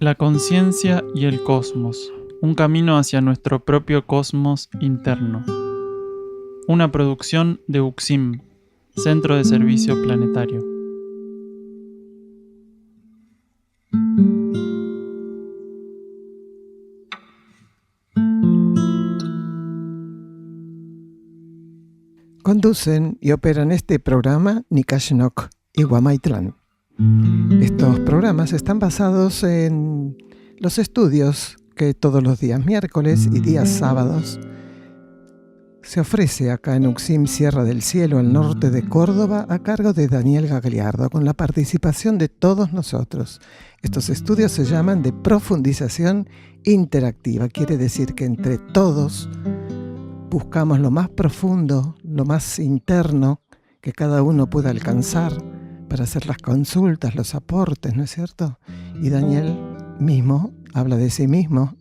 La conciencia y el cosmos, un camino hacia nuestro propio cosmos interno. Una producción de UXIM, Centro de Servicio Planetario. Conducen y operan este programa Nikash Nok y Guamaitlan. Estos programas están basados en los estudios que todos los días miércoles y días sábados se ofrece acá en UXIM Sierra del Cielo, al norte de Córdoba, a cargo de Daniel Gagliardo, con la participación de todos nosotros. Estos estudios se llaman de profundización interactiva. Quiere decir que entre todos buscamos lo más profundo, lo más interno que cada uno pueda alcanzar para hacer las consultas, los aportes, ¿no es cierto? Y Daniel mismo habla de sí mismo,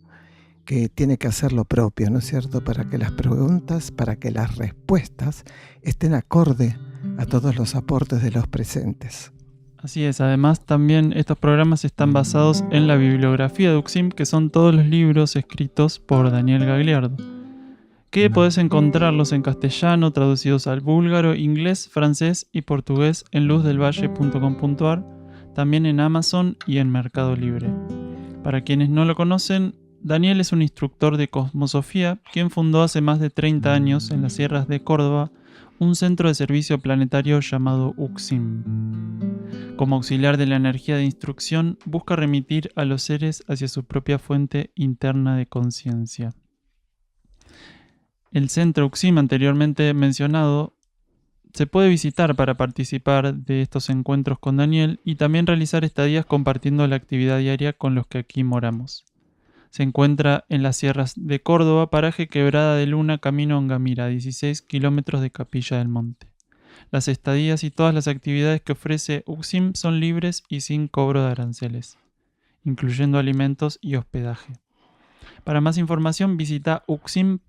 que tiene que hacer lo propio, ¿no es cierto? Para que las preguntas, para que las respuestas estén acorde a todos los aportes de los presentes. Así es, además también estos programas están basados en la bibliografía de UXIM, que son todos los libros escritos por Daniel Gagliardo, que podés encontrarlos en castellano, traducidos al búlgaro, inglés, francés y portugués en luzdelvalle.com.ar, también en Amazon y en Mercado Libre. Para quienes no lo conocen, Daniel es un instructor de cosmosofía, quien fundó hace más de 30 años en las sierras de Córdoba un centro de servicio planetario llamado UXIM. Como auxiliar de la energía de instrucción, busca remitir a los seres hacia su propia fuente interna de conciencia. El centro UXIM anteriormente mencionado se puede visitar para participar de estos encuentros con Daniel y también realizar estadías compartiendo la actividad diaria con los que aquí moramos. Se encuentra en las sierras de Córdoba, paraje Quebrada de Luna, camino Angamira, 16 kilómetros de Capilla del Monte. Las estadías y todas las actividades que ofrece UXIM son libres y sin cobro de aranceles, incluyendo alimentos y hospedaje. Para más información visita uxim.org.ar.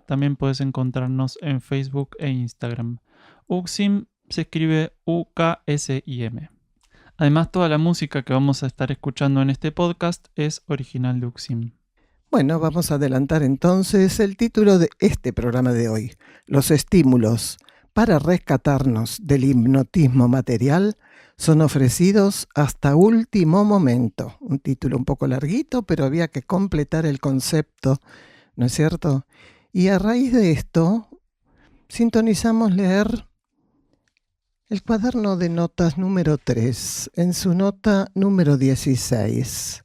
También puedes encontrarnos en Facebook e Instagram. UXIM se escribe UKSIM. Además, toda la música que vamos a estar escuchando en este podcast es original de UXIM. Bueno, vamos a adelantar entonces el título de este programa de hoy: Los estímulos para rescatarnos del hipnotismo material son ofrecidos hasta último momento. Un título un poco larguito, pero había que completar el concepto, ¿no es cierto? Y a raíz de esto, sintonizamos leer el cuaderno de notas número 3, en su nota número 16,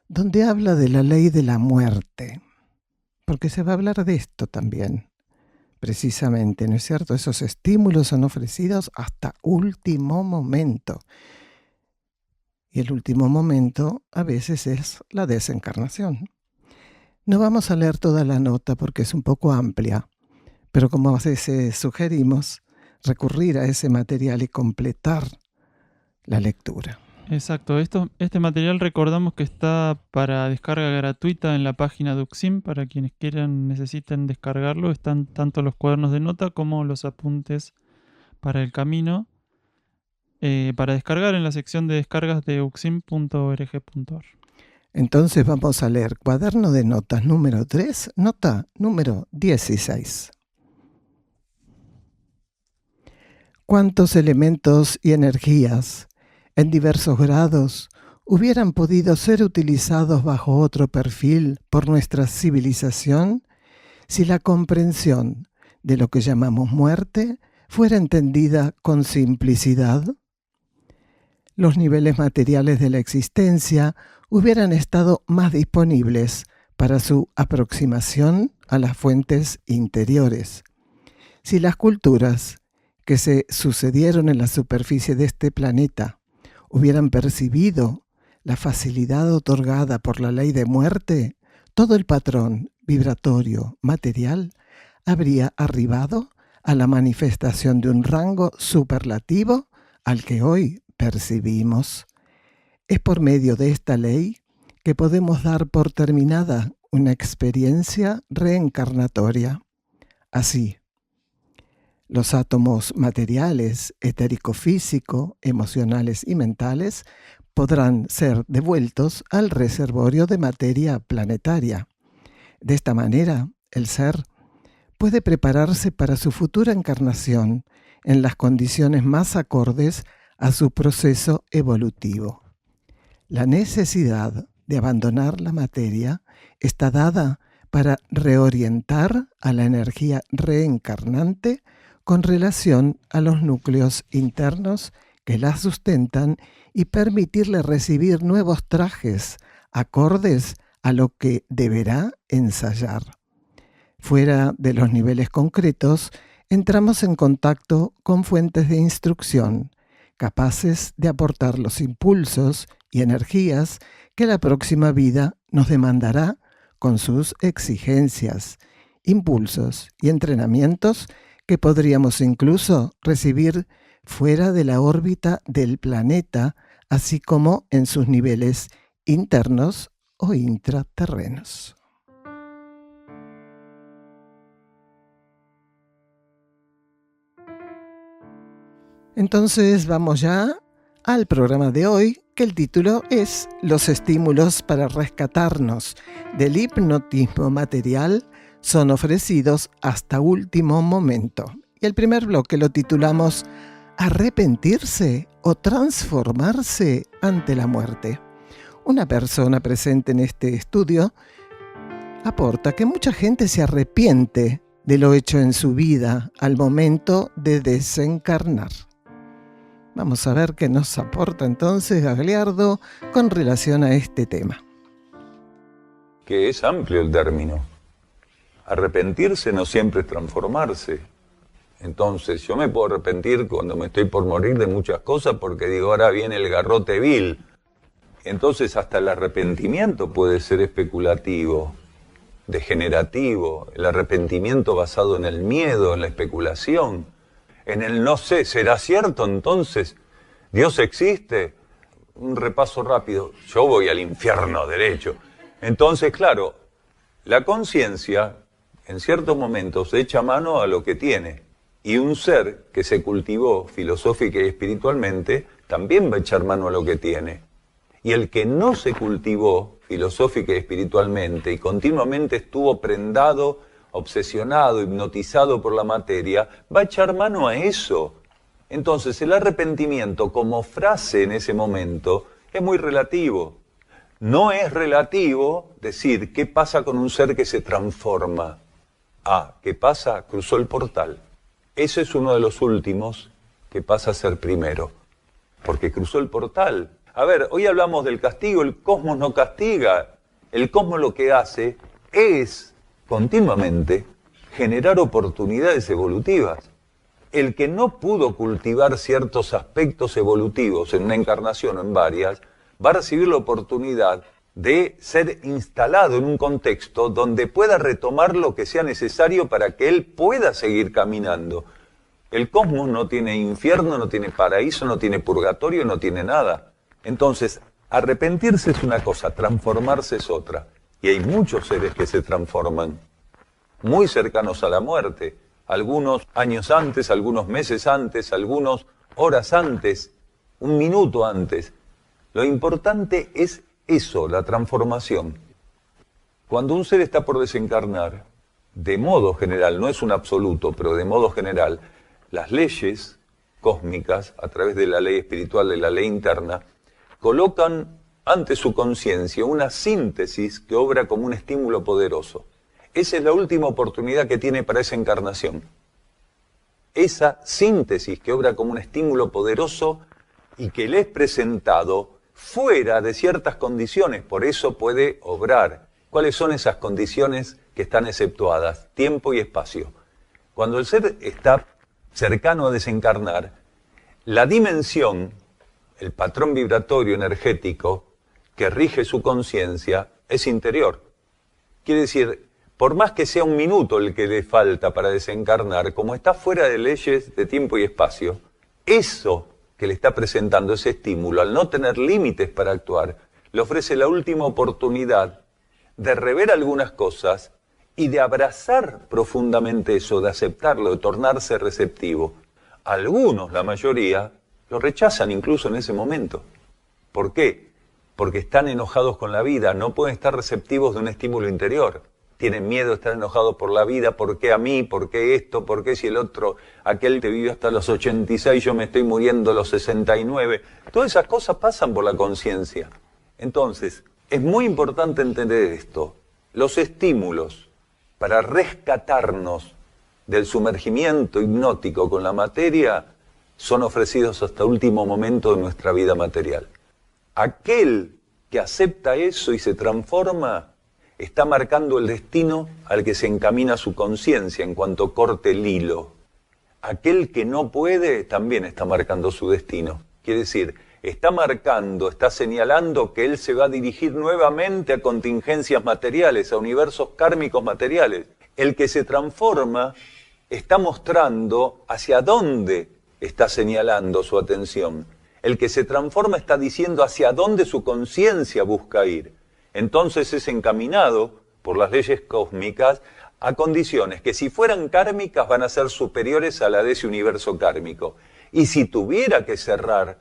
donde habla de la ley de la muerte, porque se va a hablar de esto también, precisamente, ¿no es cierto? Esos estímulos son ofrecidos hasta último momento. Y el último momento a veces es la desencarnación. No vamos a leer toda la nota porque es un poco amplia, pero como a veces sugerimos, recurrir a ese material y completar la lectura. Exacto, este material recordamos que está para descarga gratuita en la página de UXIM. Para quienes necesiten descargarlo, están tanto los cuadernos de nota como los apuntes para el camino, para descargar en la sección de descargas de uxim.org.ar. Entonces vamos a leer cuaderno de notas número 3, nota número 16. ¿Cuántos elementos y energías en diversos grados hubieran podido ser utilizados bajo otro perfil por nuestra civilización si la comprensión de lo que llamamos muerte fuera entendida con simplicidad? Los niveles materiales de la existencia hubieran estado más disponibles para su aproximación a las fuentes interiores. Si las culturas que se sucedieron en la superficie de este planeta hubieran percibido la facilidad otorgada por la ley de muerte, todo el patrón vibratorio material habría arribado a la manifestación de un rango superlativo al que hoy percibimos. Es por medio de esta ley que podemos dar por terminada una experiencia reencarnatoria. Así, los átomos materiales, etérico-físico, emocionales y mentales podrán ser devueltos al reservorio de materia planetaria. De esta manera, el ser puede prepararse para su futura encarnación en las condiciones más acordes a su proceso evolutivo. La necesidad de abandonar la materia está dada para reorientar a la energía reencarnante con relación a los núcleos internos que la sustentan y permitirle recibir nuevos trajes acordes a lo que deberá ensayar. Fuera de los niveles concretos, entramos en contacto con fuentes de instrucción, capaces de aportar los impulsos y energías que la próxima vida nos demandará con sus exigencias, impulsos y entrenamientos que podríamos incluso recibir fuera de la órbita del planeta, así como en sus niveles internos o intraterrenos. Entonces vamos ya al programa de hoy, que el título es Los estímulos para rescatarnos del hipnotismo material son ofrecidos hasta último momento. Y el primer bloque lo titulamos Arrepentirse o transformarse ante la muerte. Una persona presente en este estudio aporta que mucha gente se arrepiente de lo hecho en su vida al momento de desencarnar. Vamos a ver qué nos aporta entonces Gagliardo con relación a este tema. Que es amplio el término. Arrepentirse no siempre es transformarse. Entonces yo me puedo arrepentir cuando me estoy por morir de muchas cosas porque digo, ahora viene el garrote vil. Entonces hasta el arrepentimiento puede ser especulativo, degenerativo, el arrepentimiento basado en el miedo, en la especulación, en el no sé, ¿será cierto entonces? ¿Dios existe? Un repaso rápido, yo voy al infierno derecho. Entonces, claro, la conciencia en ciertos momentos echa mano a lo que tiene. Y un ser que se cultivó filosófica y espiritualmente también va a echar mano a lo que tiene. Y el que no se cultivó filosófica y espiritualmente y continuamente estuvo prendado, obsesionado, hipnotizado por la materia, va a echar mano a eso. Entonces el arrepentimiento como frase en ese momento es muy relativo. No es relativo decir qué pasa con un ser que se transforma. ¿Qué pasa? Cruzó el portal. Ese es uno de los últimos que pasa a ser primero, porque cruzó el portal. A ver, hoy hablamos del castigo, el cosmos no castiga. El cosmos lo que hace es continuamente generar oportunidades evolutivas. El que no pudo cultivar ciertos aspectos evolutivos en una encarnación o en varias, va a recibir la oportunidad de ser instalado en un contexto donde pueda retomar lo que sea necesario para que él pueda seguir caminando. El cosmos no tiene infierno, no tiene paraíso, no tiene purgatorio, no tiene nada. Entonces, arrepentirse es una cosa, transformarse es otra. Y hay muchos seres que se transforman, muy cercanos a la muerte, algunos años antes, algunos meses antes, algunos horas antes, un minuto antes. Lo importante es eso, la transformación. Cuando un ser está por desencarnar, de modo general, no es un absoluto, pero de modo general, las leyes cósmicas, a través de la ley espiritual, de la ley interna, colocan ante su conciencia una síntesis que obra como un estímulo poderoso. Esa es la última oportunidad que tiene para esa encarnación. Esa síntesis que obra como un estímulo poderoso y que le es presentado fuera de ciertas condiciones, por eso puede obrar. ¿Cuáles son esas condiciones que están exceptuadas? Tiempo y espacio. Cuando el ser está cercano a desencarnar, la dimensión, el patrón vibratorio energético que rige su conciencia es interior. Quiere decir, por más que sea un minuto el que le falta para desencarnar, como está fuera de leyes de tiempo y espacio, eso que le está presentando, ese estímulo, al no tener límites para actuar, le ofrece la última oportunidad de rever algunas cosas y de abrazar profundamente eso, de aceptarlo, de tornarse receptivo. Algunos, la mayoría, lo rechazan incluso en ese momento. ¿Por qué? Porque están enojados con la vida, no pueden estar receptivos de un estímulo interior. Tienen miedo, están enojados por la vida, ¿por qué a mí? ¿Por qué esto? ¿Por qué si el otro, aquel que vivió hasta los 86, yo me estoy muriendo a los 69? Todas esas cosas pasan por la conciencia. Entonces, es muy importante entender esto. Los estímulos para rescatarnos del sumergimiento hipnótico con la materia son ofrecidos hasta el último momento de nuestra vida material. Aquel que acepta eso y se transforma está marcando el destino al que se encamina su conciencia en cuanto corte el hilo. Aquel que no puede también está marcando su destino. Quiere decir, está marcando, está señalando que él se va a dirigir nuevamente a contingencias materiales, a universos kármicos materiales. El que se transforma está mostrando hacia dónde está señalando su atención. El que se transforma está diciendo hacia dónde su conciencia busca ir. Entonces es encaminado por las leyes cósmicas a condiciones que si fueran kármicas van a ser superiores a la de ese universo kármico. Y si tuviera que cerrar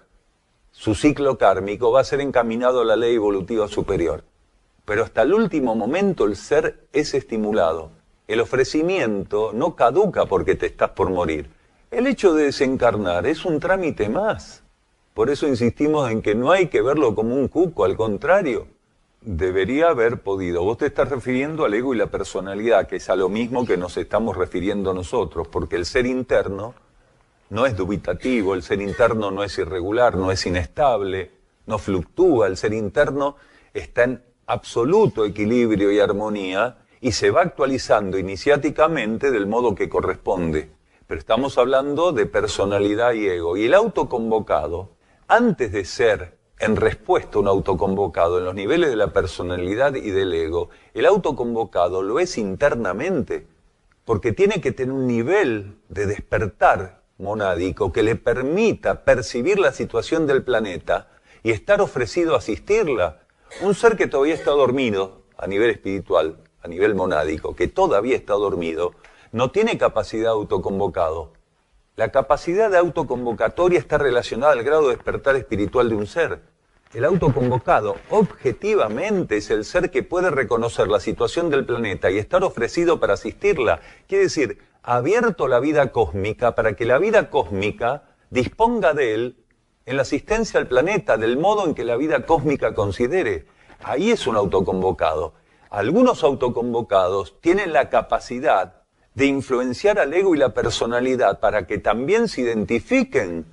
su ciclo kármico va a ser encaminado a la ley evolutiva superior. Pero hasta el último momento el ser es estimulado. El ofrecimiento no caduca porque te estás por morir. El hecho de desencarnar es un trámite más. Por eso insistimos en que no hay que verlo como un cuco, al contrario. Debería haber podido. Vos te estás refiriendo al ego y la personalidad, que es a lo mismo que nos estamos refiriendo nosotros, porque el ser interno no es dubitativo, el ser interno no es irregular, no es inestable, no fluctúa, el ser interno está en absoluto equilibrio y armonía y se va actualizando iniciáticamente del modo que corresponde. Pero estamos hablando de personalidad y ego. Y el autoconvocado, antes de ser en respuesta a un autoconvocado en los niveles de la personalidad y del ego, el autoconvocado lo es internamente, porque tiene que tener un nivel de despertar monádico que le permita percibir la situación del planeta y estar ofrecido a asistirla. Un ser que todavía está dormido a nivel espiritual, a nivel monádico, que todavía está dormido, no tiene capacidad de autoconvocado. La capacidad de autoconvocatoria está relacionada al grado de despertar espiritual de un ser. El autoconvocado, objetivamente, es el ser que puede reconocer la situación del planeta y estar ofrecido para asistirla. Quiere decir, ha abierto la vida cósmica para que la vida cósmica disponga de él en la asistencia al planeta, del modo en que la vida cósmica considere. Ahí es un autoconvocado. Algunos autoconvocados tienen la capacidad de influenciar al ego y la personalidad para que también se identifiquen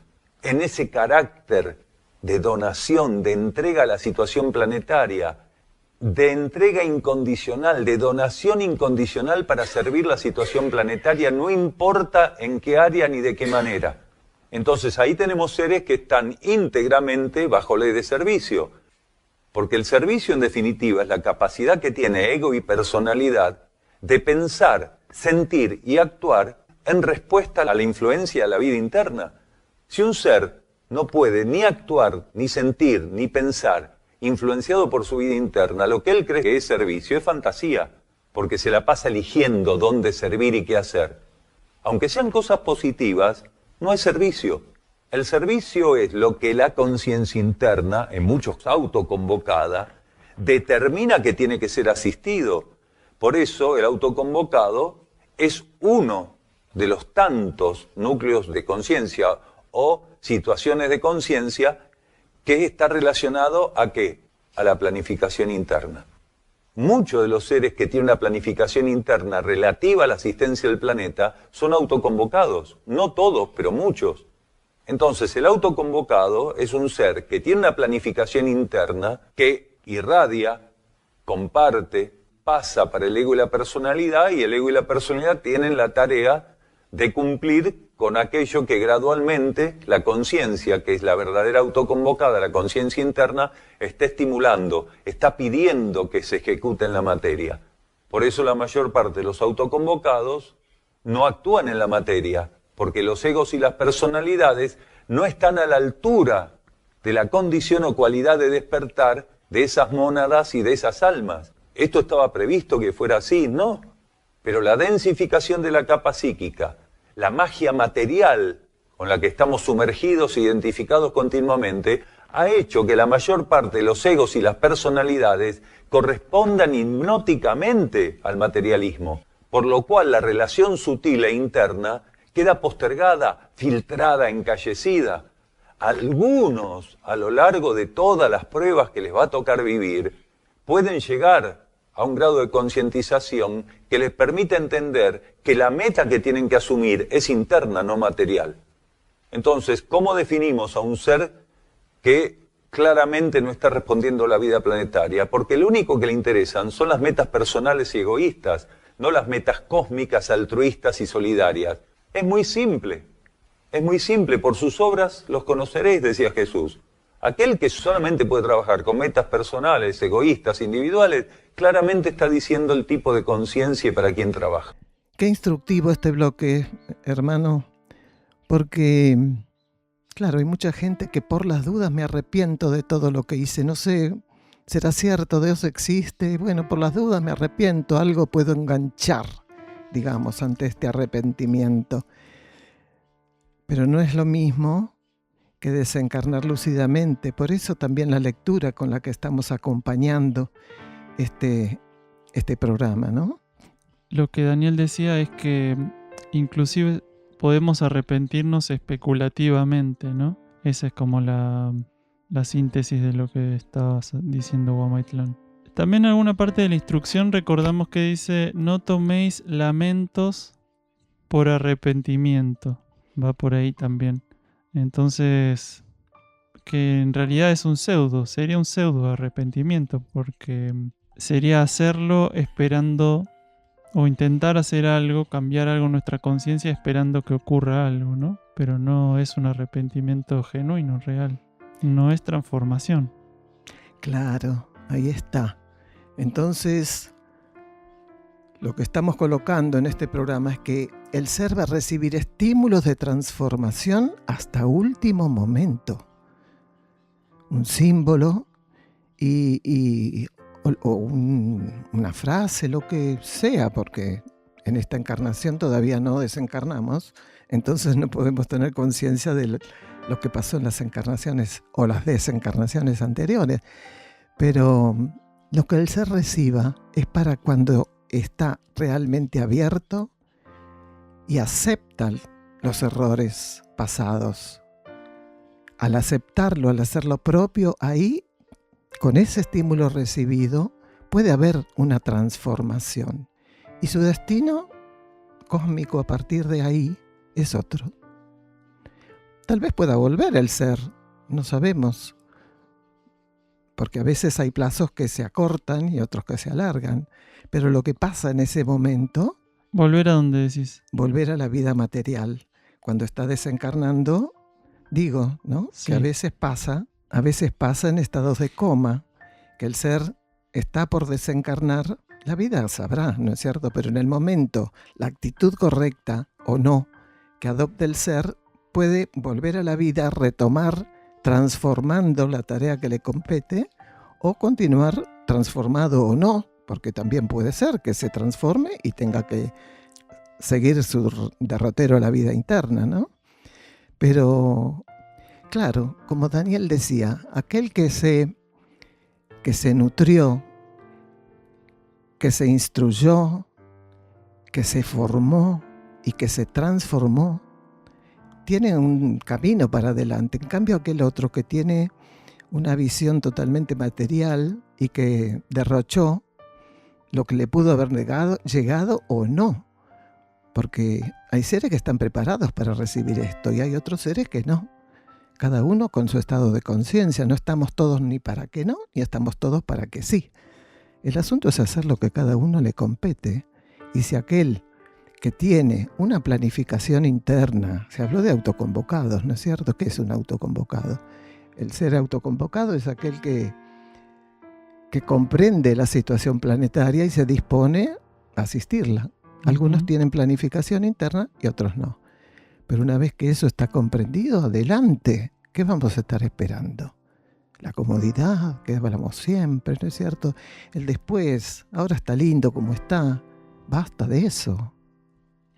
en ese carácter de donación, de entrega a la situación planetaria, de entrega incondicional, de donación incondicional para servir la situación planetaria, no importa en qué área ni de qué manera. Entonces ahí tenemos seres que están íntegramente bajo ley de servicio, porque el servicio en definitiva es la capacidad que tiene ego y personalidad de pensar, sentir y actuar en respuesta a la influencia de la vida interna. Si un ser no puede ni actuar, ni sentir, ni pensar, influenciado por su vida interna, lo que él cree que es servicio es fantasía, porque se la pasa eligiendo dónde servir y qué hacer. Aunque sean cosas positivas, no es servicio. El servicio es lo que la conciencia interna, en muchos autoconvocada, determina que tiene que ser asistido. Por eso el autoconvocado es uno de los tantos núcleos de conciencia o situaciones de conciencia que está relacionado ¿a qué? A la planificación interna. Muchos de los seres que tienen una planificación interna relativa a la asistencia del planeta son autoconvocados. No todos, pero muchos. Entonces, el autoconvocado es un ser que tiene una planificación interna que irradia, comparte, pasa para el ego y la personalidad, y el ego y la personalidad tienen la tarea de cumplir con aquello que gradualmente la conciencia, que es la verdadera autoconvocada, la conciencia interna, está estimulando, está pidiendo que se ejecute en la materia. Por eso la mayor parte de los autoconvocados no actúan en la materia, porque los egos y las personalidades no están a la altura de la condición o cualidad de despertar de esas mónadas y de esas almas. ¿Esto estaba previsto que fuera así? No. Pero la densificación de la capa psíquica, la magia material con la que estamos sumergidos e identificados continuamente, ha hecho que la mayor parte de los egos y las personalidades correspondan hipnóticamente al materialismo, por lo cual la relación sutil e interna queda postergada, filtrada, encallecida. Algunos, a lo largo de todas las pruebas que les va a tocar vivir, pueden llegar a un grado de concientización que les permite entender que la meta que tienen que asumir es interna, no material. Entonces, ¿cómo definimos a un ser que claramente no está respondiendo a la vida planetaria? Porque lo único que le interesan son las metas personales y egoístas, no las metas cósmicas, altruistas y solidarias. Es muy simple, por sus obras los conoceréis, decía Jesús. Aquel que solamente puede trabajar con metas personales, egoístas, individuales, claramente está diciendo el tipo de conciencia para quien trabaja. Qué instructivo este bloque, hermano, porque, claro, hay mucha gente que por las dudas me arrepiento de todo lo que hice. No sé, ¿será cierto? ¿Dios existe? Bueno, por las dudas me arrepiento, algo puedo enganchar, digamos, ante este arrepentimiento. Pero no es lo mismo que desencarnar lúcidamente. Por eso también la lectura con la que estamos acompañando este programa, ¿no? Lo que Daniel decía es que inclusive podemos arrepentirnos especulativamente, ¿no? Esa es como la síntesis de lo que estaba diciendo Guamaitlán. También en alguna parte de la instrucción recordamos que dice: no toméis lamentos por arrepentimiento. Va por ahí también. Entonces, que en realidad es sería un pseudo arrepentimiento, porque sería hacerlo esperando o intentar hacer algo, cambiar algo en nuestra conciencia esperando que ocurra algo, ¿no? Pero no es un arrepentimiento genuino, real. No es transformación. Claro, ahí está. Entonces, lo que estamos colocando en este programa es que el ser va a recibir estímulos de transformación hasta último momento. Un símbolo o una frase, lo que sea, porque en esta encarnación todavía no desencarnamos, entonces no podemos tener conciencia de lo que pasó en las encarnaciones o las desencarnaciones anteriores. Pero lo que el ser reciba es para cuando está realmente abierto y acepta los errores pasados. Al aceptarlo, al hacerlo propio, ahí, con ese estímulo recibido, puede haber una transformación. Y su destino cósmico a partir de ahí es otro. Tal vez pueda volver el ser, no sabemos, porque a veces hay plazos que se acortan y otros que se alargan. Pero lo que pasa en ese momento... ¿Volver a dónde decís? Volver a la vida material. Cuando está desencarnando, digo, ¿no? Sí. Que a veces pasa en estados de coma, que el ser está por desencarnar, la vida sabrá, ¿no es cierto? Pero en el momento, la actitud correcta o no que adopte el ser puede volver a la vida, retomar, transformando la tarea que le compete, o continuar transformado o no, porque también puede ser que se transforme y tenga que seguir su derrotero a la vida interna, ¿no? Pero, claro, como Daniel decía, aquel que se nutrió, que se instruyó, que se formó y que se transformó, tiene un camino para adelante. En cambio, aquel otro que tiene una visión totalmente material y que derrochó lo que le pudo haber llegado o no. Porque hay seres que están preparados para recibir esto y hay otros seres que no. Cada uno con su estado de conciencia. No estamos todos ni para que no, ni estamos todos para que sí. El asunto es hacer lo que cada uno le compete. Y si aquel que tiene una planificación interna, se habló de autoconvocados, ¿no es cierto? ¿Qué es un autoconvocado? El ser autoconvocado es aquel que comprende la situación planetaria y se dispone a asistirla. Algunos tienen planificación interna y otros no. Pero una vez que eso está comprendido, adelante. ¿Qué vamos a estar esperando? La comodidad, que hablamos siempre, ¿no es cierto? El después, ahora está lindo como está. Basta de eso.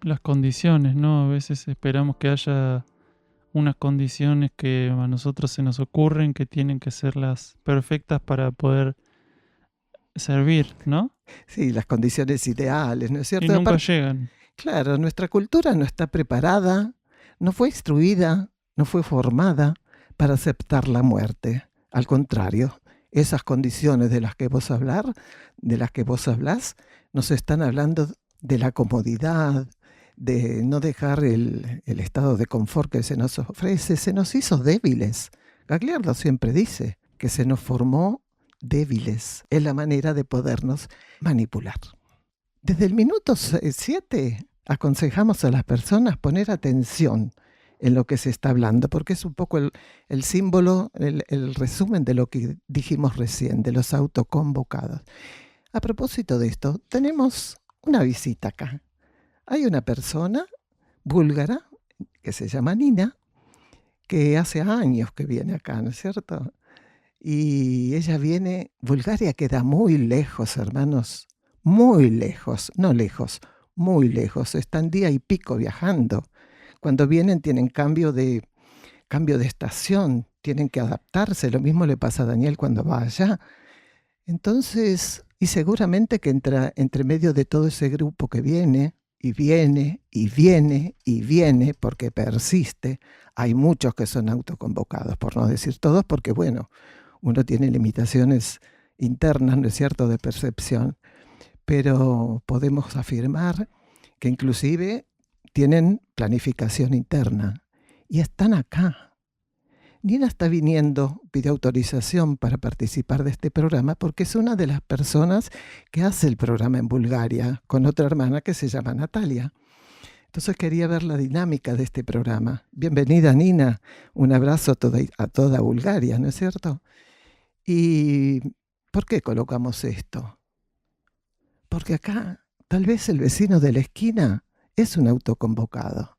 Las condiciones, ¿no? A veces esperamos que haya unas condiciones que a nosotros se nos ocurren que tienen que ser las perfectas para poder servir, ¿no? Sí, las condiciones ideales, ¿no es Y cierto? nunca Aparte, llegan. claro, nuestra cultura no está preparada, no fue instruida, no fue formada para aceptar la muerte. Al contrario, esas condiciones de las que vos hablás, nos están hablando de la comodidad, de no dejar el estado de confort que se nos ofrece, se nos hizo débiles. Gagliardo siempre dice que se nos formó débiles. Es la manera de podernos manipular. Desde el minuto 7 aconsejamos a las personas poner atención en lo que se está hablando, porque es un poco el símbolo, el resumen de lo que dijimos recién, de los autoconvocados. A propósito de esto, tenemos una visita acá. Hay una persona búlgara que se llama Nina, que hace años que viene acá, ¿no es cierto? Y ella viene, Bulgaria queda muy lejos, hermanos, muy lejos, no lejos, muy lejos. Están día y pico viajando. Cuando vienen tienen cambio de estación, tienen que adaptarse. Lo mismo le pasa a Daniel cuando va allá. Entonces, y seguramente que entre medio de todo ese grupo que viene, y viene, y viene, y viene, porque persiste, hay muchos que son autoconvocados, por no decir todos, porque bueno, uno tiene limitaciones internas, ¿no es cierto?, de percepción, pero podemos afirmar que inclusive tienen planificación interna y están acá. Nina está viniendo, pide autorización para participar de este programa porque es una de las personas que hace el programa en Bulgaria con otra hermana que se llama Natalia. Entonces quería ver la dinámica de este programa. Bienvenida, Nina. Un abrazo a toda Bulgaria, ¿no es cierto? ¿Y por qué colocamos esto? Porque acá tal vez el vecino de la esquina es un autoconvocado.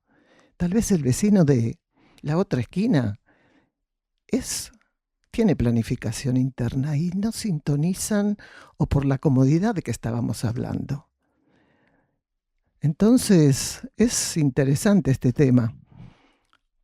Tal vez el vecino de la otra esquina tiene planificación interna y no sintonizan o por la comodidad de que estábamos hablando. Entonces, es interesante este tema.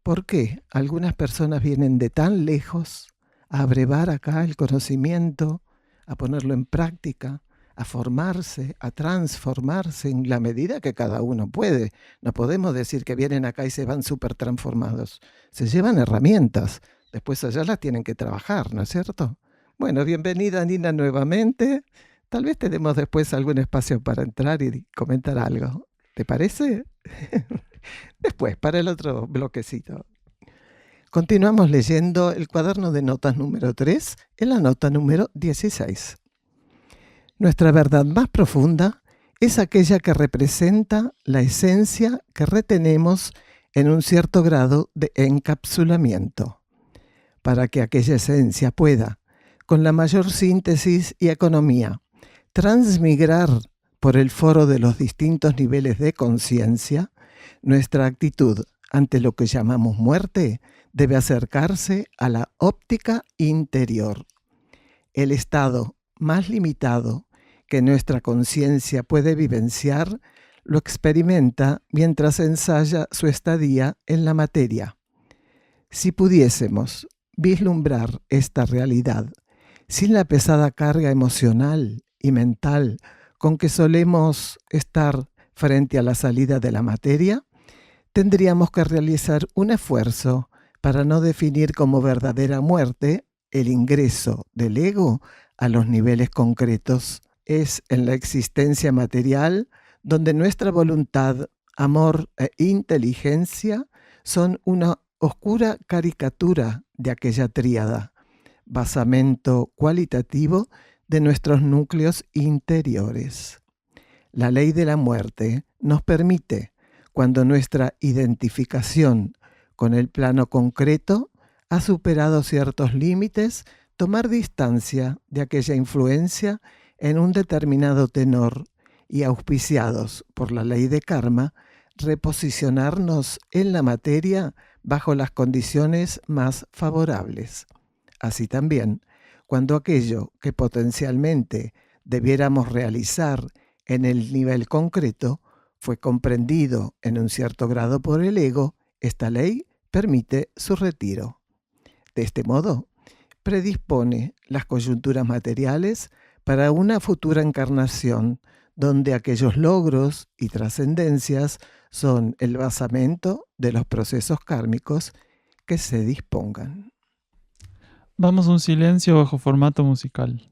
¿Por qué algunas personas vienen de tan lejos a abrevar acá el conocimiento, a ponerlo en práctica, a formarse, a transformarse en la medida que cada uno puede? No podemos decir que vienen acá y se van súper transformados. Se llevan herramientas. Después allá las tienen que trabajar, ¿no es cierto? Bueno, bienvenida Nina nuevamente. Tal vez tenemos después algún espacio para entrar y comentar algo. ¿Te parece? Después, para el otro bloquecito. Continuamos leyendo el cuaderno de notas número 3 en la nota número 16. Nuestra verdad más profunda es aquella que representa la esencia que retenemos en un cierto grado de encapsulamiento. Para que aquella esencia pueda, con la mayor síntesis y economía, transmigrar por el foro de los distintos niveles de conciencia, nuestra actitud ante lo que llamamos muerte debe acercarse a la óptica interior. El estado más limitado que nuestra conciencia puede vivenciar lo experimenta mientras ensaya su estadía en la materia. Si pudiésemos vislumbrar esta realidad sin la pesada carga emocional y mental con que solemos estar frente a la salida de la materia, tendríamos que realizar un esfuerzo para no definir como verdadera muerte el ingreso del ego a los niveles concretos. Es en la existencia material donde nuestra voluntad, amor e inteligencia son una oscura caricatura de aquella tríada, basamento cualitativo de nuestros núcleos interiores. La ley de la muerte nos permite, cuando nuestra identificación con el plano concreto ha superado ciertos límites, tomar distancia de aquella influencia en un determinado tenor y, auspiciados por la ley de karma, reposicionarnos en la materia bajo las condiciones más favorables. Así también, cuando aquello que potencialmente debiéramos realizar en el nivel concreto fue comprendido en un cierto grado por el ego, esta ley permite su retiro. De este modo, predispone las coyunturas materiales para una futura encarnación, donde aquellos logros y trascendencias son el basamento de los procesos kármicos que se dispongan. Vamos a un silencio bajo formato musical.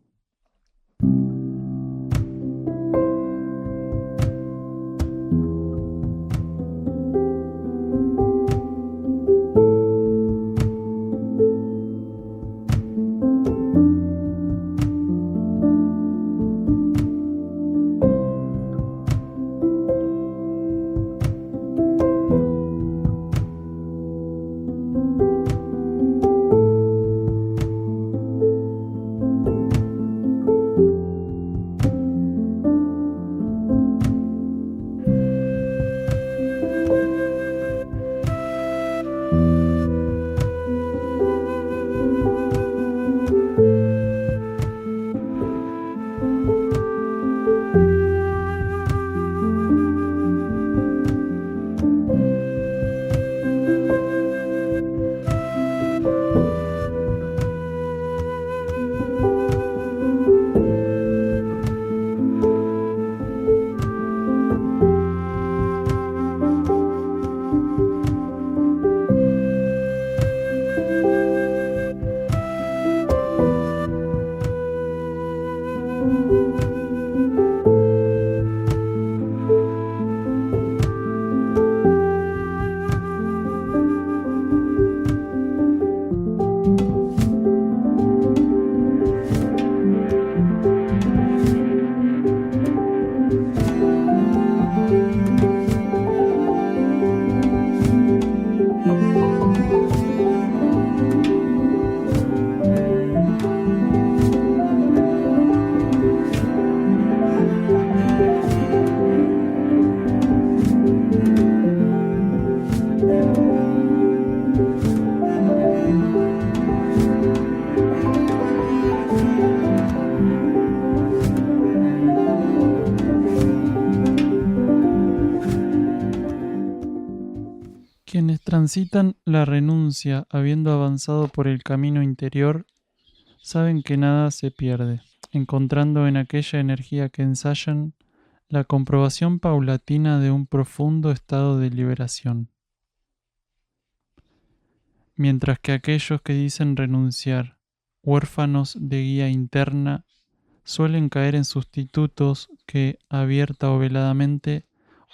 Quienes transitan la renuncia habiendo avanzado por el camino interior, saben que nada se pierde, encontrando en aquella energía que ensayan la comprobación paulatina de un profundo estado de liberación. Mientras que aquellos que dicen renunciar, huérfanos de guía interna, suelen caer en sustitutos que, abierta o veladamente,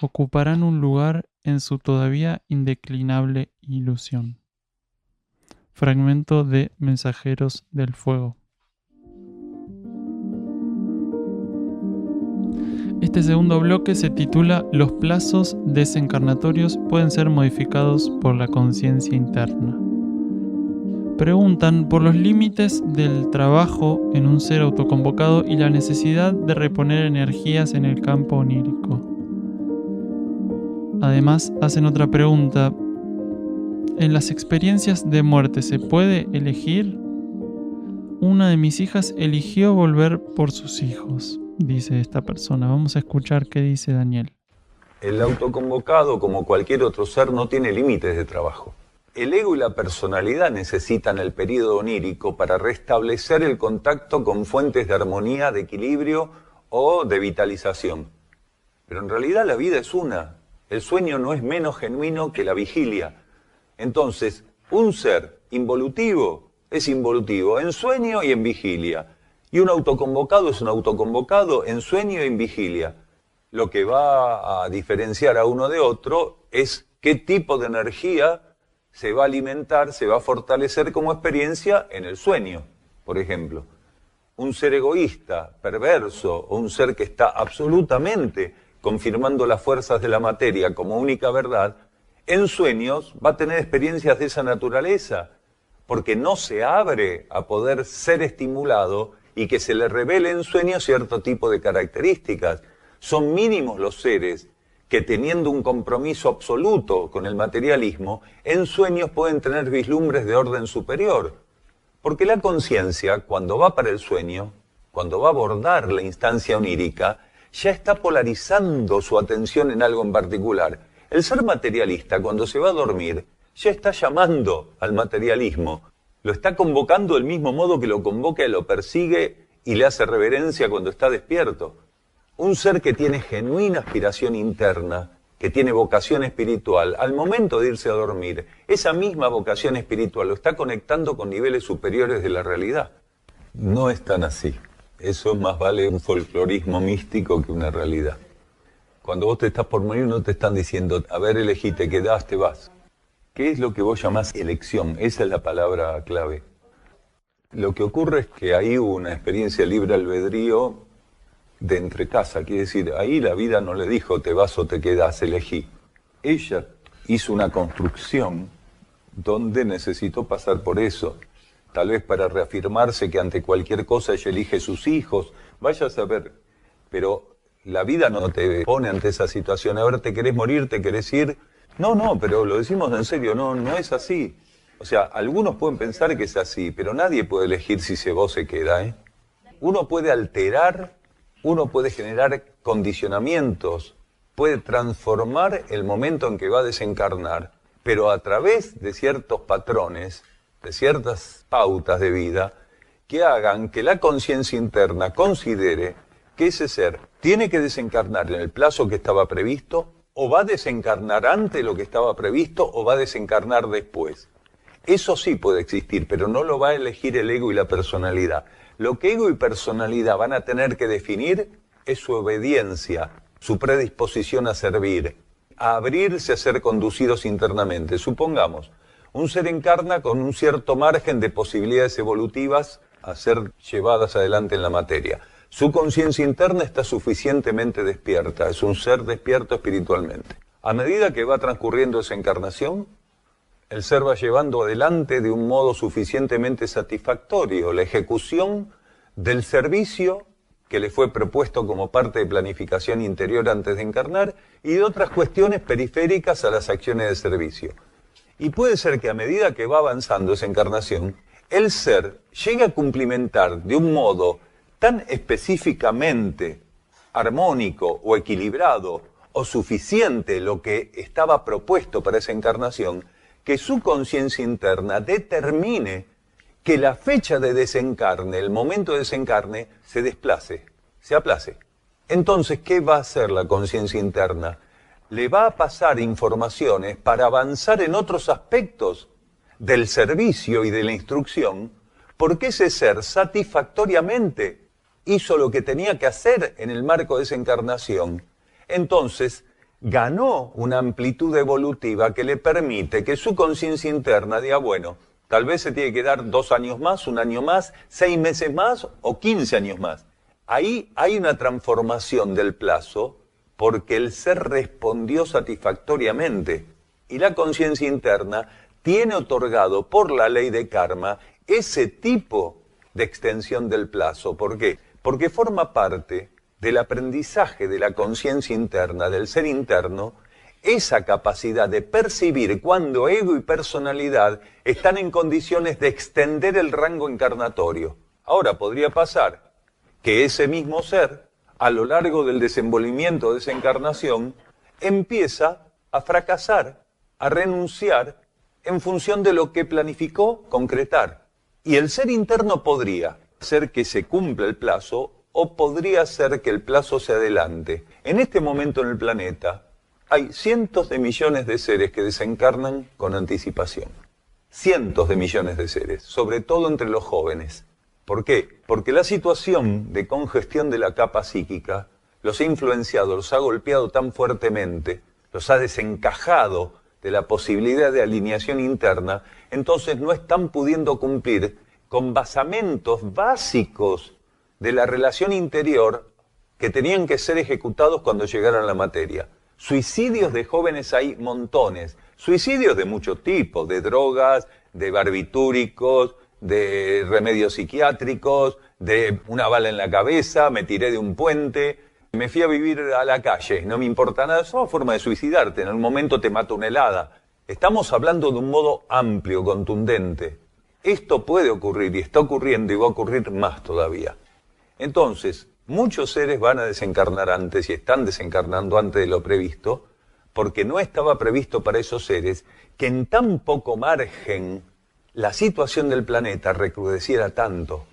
ocuparán un lugar en su todavía indeclinable ilusión. Fragmento de Mensajeros del Fuego. Este segundo bloque se titula Los plazos desencarnatorios pueden ser modificados por la conciencia interna. Preguntan por los límites del trabajo en un ser autoconvocado y la necesidad de reponer energías en el campo onírico. Además, hacen otra pregunta. ¿En las experiencias de muerte se puede elegir? Una de mis hijas eligió volver por sus hijos, dice esta persona. Vamos a escuchar qué dice Daniel. El autoconvocado, como cualquier otro ser, no tiene límites de trabajo. El ego y la personalidad necesitan el período onírico para restablecer el contacto con fuentes de armonía, de equilibrio o de vitalización. Pero en realidad la vida es una. El sueño no es menos genuino que la vigilia. Entonces, un ser involutivo es involutivo en sueño y en vigilia. Y un autoconvocado es un autoconvocado en sueño y en vigilia. Lo que va a diferenciar a uno de otro es qué tipo de energía se va a alimentar, se va a fortalecer como experiencia en el sueño, por ejemplo. Un ser egoísta, perverso, o un ser que está absolutamente confirmando las fuerzas de la materia como única verdad, en sueños va a tener experiencias de esa naturaleza, porque no se abre a poder ser estimulado y que se le revele en sueños cierto tipo de características. Son mínimos los seres que, teniendo un compromiso absoluto con el materialismo, en sueños pueden tener vislumbres de orden superior. Porque la conciencia, cuando va para el sueño, cuando va a abordar la instancia onírica, ya está polarizando su atención en algo en particular. El ser materialista, cuando se va a dormir, ya está llamando al materialismo. Lo está convocando del mismo modo que lo convoca y lo persigue y le hace reverencia cuando está despierto. Un ser que tiene genuina aspiración interna, que tiene vocación espiritual, al momento de irse a dormir, esa misma vocación espiritual lo está conectando con niveles superiores de la realidad. No es tan así. Eso más vale un folclorismo místico que una realidad. Cuando vos te estás por morir no te están diciendo, a ver, elegí, te quedás, te vas. ¿Qué es lo que vos llamás elección? Esa es la palabra clave. Lo que ocurre es que ahí hubo una experiencia libre albedrío de entrecasa, quiere decir, ahí la vida no le dijo te vas o te quedás, elegí. Ella hizo una construcción donde necesitó pasar por eso, tal vez para reafirmarse que ante cualquier cosa ella elige sus hijos, vaya a saber, pero la vida no te pone ante esa situación, a ver, ¿te querés morir, te querés ir? No, pero lo decimos en serio, no es así. O sea, algunos pueden pensar que es así, pero nadie puede elegir si se va o se queda, ¿eh? Uno puede alterar, uno puede generar condicionamientos, puede transformar el momento en que va a desencarnar, pero a través de ciertos patrones, de ciertas pautas de vida, que hagan que la conciencia interna considere que ese ser tiene que desencarnar en el plazo que estaba previsto, o va a desencarnar antes de lo que estaba previsto, o va a desencarnar después. Eso sí puede existir, pero no lo va a elegir el ego y la personalidad. Lo que ego y personalidad van a tener que definir es su obediencia, su predisposición a servir, a abrirse a ser conducidos internamente. Supongamos, un ser encarna con un cierto margen de posibilidades evolutivas a ser llevadas adelante en la materia. Su conciencia interna está suficientemente despierta, es un ser despierto espiritualmente. A medida que va transcurriendo esa encarnación, el ser va llevando adelante de un modo suficientemente satisfactorio la ejecución del servicio que le fue propuesto como parte de planificación interior antes de encarnar y de otras cuestiones periféricas a las acciones de servicio. Y puede ser que a medida que va avanzando esa encarnación, el ser llegue a cumplimentar de un modo tan específicamente armónico o equilibrado o suficiente lo que estaba propuesto para esa encarnación, que su conciencia interna determine que la fecha de desencarne, el momento de desencarne, se desplace, se aplace. Entonces, ¿qué va a hacer la conciencia interna? Le va a pasar informaciones para avanzar en otros aspectos del servicio y de la instrucción, porque ese ser satisfactoriamente hizo lo que tenía que hacer en el marco de esa encarnación. Entonces, ganó una amplitud evolutiva que le permite que su conciencia interna diga, bueno, tal vez se tiene que dar 2 años más, 1 año más, 6 meses más o 15 años más. Ahí hay una transformación del plazo porque el ser respondió satisfactoriamente y la conciencia interna tiene otorgado por la ley de karma ese tipo de extensión del plazo. ¿Por qué? Porque forma parte del aprendizaje de la conciencia interna, del ser interno, esa capacidad de percibir cuando ego y personalidad están en condiciones de extender el rango encarnatorio. Ahora podría pasar que ese mismo ser, a lo largo del desenvolvimiento de esa encarnación, empieza a fracasar, a renunciar en función de lo que planificó concretar. Y el ser interno podría ser que se cumpla el plazo o podría ser que el plazo se adelante. En este momento en el planeta hay cientos de millones de seres que desencarnan con anticipación. Cientos de millones de seres, sobre todo entre los jóvenes. ¿Por qué? Porque la situación de congestión de la capa psíquica los ha influenciado, los ha golpeado tan fuertemente, los ha desencajado de la posibilidad de alineación interna, entonces no están pudiendo cumplir con basamentos básicos de la relación interior que tenían que ser ejecutados cuando llegaran a la materia. Suicidios de jóvenes hay montones, suicidios de muchos tipos, de drogas, de barbitúricos, de remedios psiquiátricos, de una bala en la cabeza, me tiré de un puente, me fui a vivir a la calle, no me importa nada, es una forma de suicidarte, en un momento te mata una helada. Estamos hablando de un modo amplio, contundente. Esto puede ocurrir y está ocurriendo y va a ocurrir más todavía. Entonces, muchos seres van a desencarnar antes y están desencarnando antes de lo previsto, porque no estaba previsto para esos seres que en tan poco margen la situación del planeta recrudeciera tanto.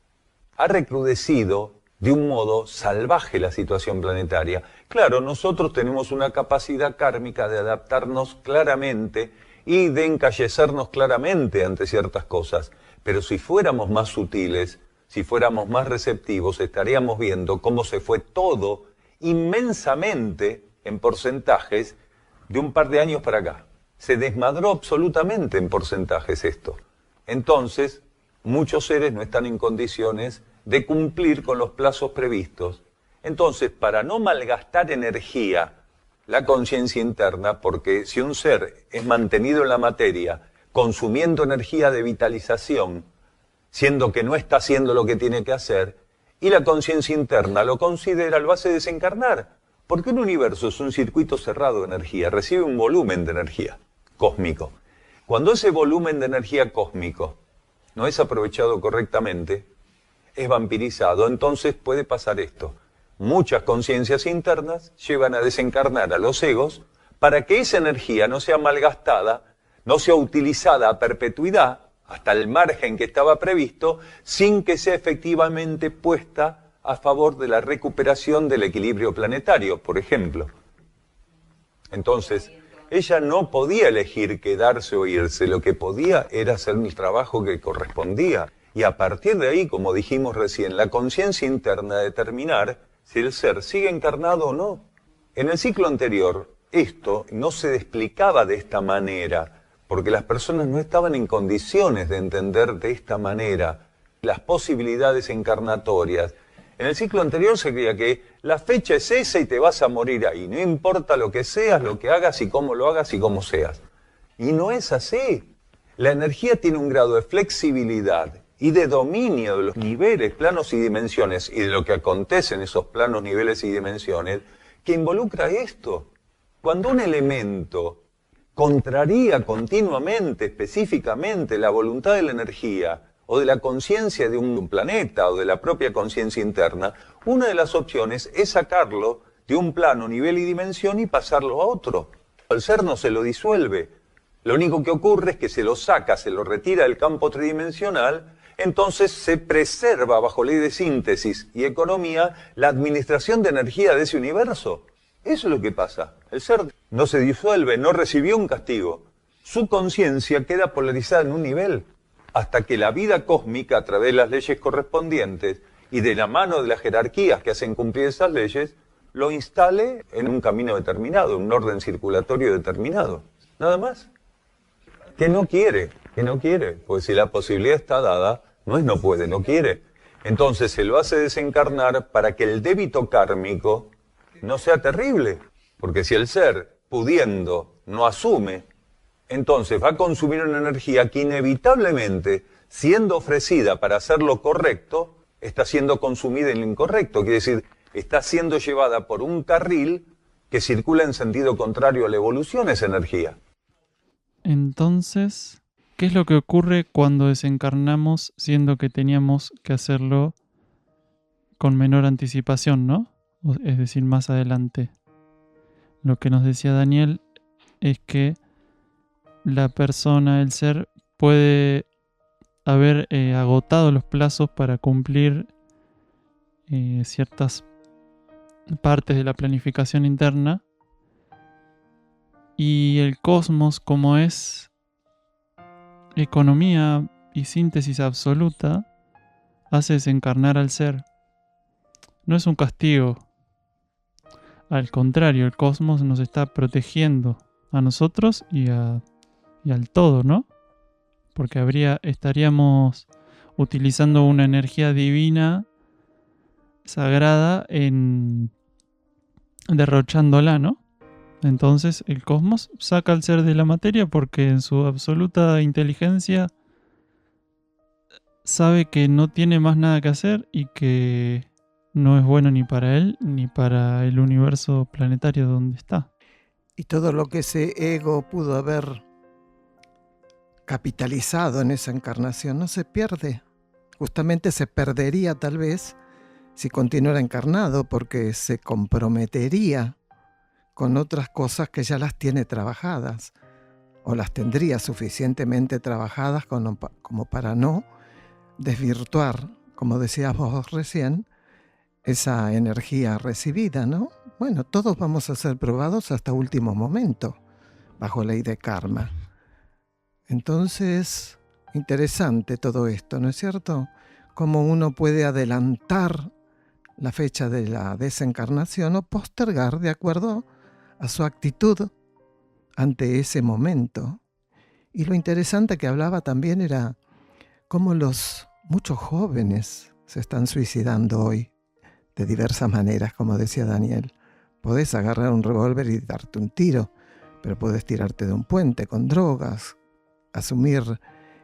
Ha recrudecido de un modo salvaje la situación planetaria. Claro, nosotros tenemos una capacidad kármica de adaptarnos claramente y de encallecernos claramente ante ciertas cosas, pero si fuéramos más sutiles, si fuéramos más receptivos, estaríamos viendo cómo se fue todo inmensamente en porcentajes de un par de años para acá. Se desmadró absolutamente en porcentajes esto. Entonces, muchos seres no están en condiciones de cumplir con los plazos previstos. Entonces, para no malgastar energía, la conciencia interna, porque si un ser es mantenido en la materia, consumiendo energía de vitalización, siendo que no está haciendo lo que tiene que hacer, y la conciencia interna lo considera, lo hace desencarnar. Porque un universo es un circuito cerrado de energía, recibe un volumen de energía cósmico. Cuando ese volumen de energía cósmico no es aprovechado correctamente, es vampirizado, entonces puede pasar esto. Muchas conciencias internas llevan a desencarnar a los egos para que esa energía no sea malgastada, no sea utilizada a perpetuidad, hasta el margen que estaba previsto, sin que sea efectivamente puesta a favor de la recuperación del equilibrio planetario, por ejemplo. Entonces, ella no podía elegir quedarse o irse, lo que podía era hacer el trabajo que correspondía. Y a partir de ahí, como dijimos recién, la conciencia interna determinar si el ser sigue encarnado o no. En el ciclo anterior, esto no se explicaba de esta manera, porque las personas no estaban en condiciones de entender de esta manera las posibilidades encarnatorias. En el ciclo anterior se creía que la fecha es esa y te vas a morir ahí, no importa lo que seas, lo que hagas y cómo lo hagas y cómo seas. Y no es así. La energía tiene un grado de flexibilidad y de dominio de los niveles, planos y dimensiones, y de lo que acontece en esos planos, niveles y dimensiones, que involucra esto. Cuando un elemento contraría continuamente, específicamente, la voluntad de la energía, o de la conciencia de un planeta, o de la propia conciencia interna, una de las opciones es sacarlo de un plano, nivel y dimensión y pasarlo a otro. El ser no se lo disuelve. Lo único que ocurre es que se lo saca, se lo retira del campo tridimensional, entonces se preserva bajo ley de síntesis y economía la administración de energía de ese universo. Eso es lo que pasa. El ser no se disuelve, no recibió un castigo. Su conciencia queda polarizada en un nivel, hasta que la vida cósmica, a través de las leyes correspondientes y de la mano de las jerarquías que hacen cumplir esas leyes, lo instale en un camino determinado, en un orden circulatorio determinado. Nada más. Que no quiere, pues si la posibilidad está dada, no es no puede, no quiere. Entonces se lo hace desencarnar para que el débito kármico no sea terrible, porque si el ser, pudiendo, no asume, entonces va a consumir una energía que inevitablemente, siendo ofrecida para hacer lo correcto, está siendo consumida en lo incorrecto. Quiere decir, está siendo llevada por un carril que circula en sentido contrario a la evolución esa energía. Entonces, ¿qué es lo que ocurre cuando desencarnamos siendo que teníamos que hacerlo con menor anticipación, ¿no? Es decir, más adelante. Lo que nos decía Daniel es que la persona, el ser, puede haber agotado los plazos para cumplir ciertas partes de la planificación interna, y el cosmos, como es economía y síntesis absoluta, hace desencarnar al ser. No es un castigo. Al contrario, el cosmos nos está protegiendo a nosotros y al todo, ¿no? Porque estaríamos utilizando una energía divina, sagrada, derrochándola, ¿no? Entonces el cosmos saca al ser de la materia porque en su absoluta inteligencia sabe que no tiene más nada que hacer y que no es bueno ni para él ni para el universo planetario donde está. Y todo lo que ese ego pudo haber capitalizado en esa encarnación no se pierde. Justamente se perdería tal vez si continuara encarnado, porque se comprometería con otras cosas que ya las tiene trabajadas. o las tendría suficientemente trabajadas como para no desvirtuar, como decías vos recién, esa energía recibida, ¿no? Bueno, todos vamos a ser probados hasta último momento, bajo ley de karma. Entonces, interesante todo esto, ¿no es cierto? Cómo uno puede adelantar la fecha de la desencarnación o postergar de acuerdo a su actitud ante ese momento. Y lo interesante que hablaba también era cómo muchos jóvenes se están suicidando hoy de diversas maneras, como decía Daniel. Podés agarrar un revólver y darte un tiro, pero podés tirarte de un puente con drogas, asumir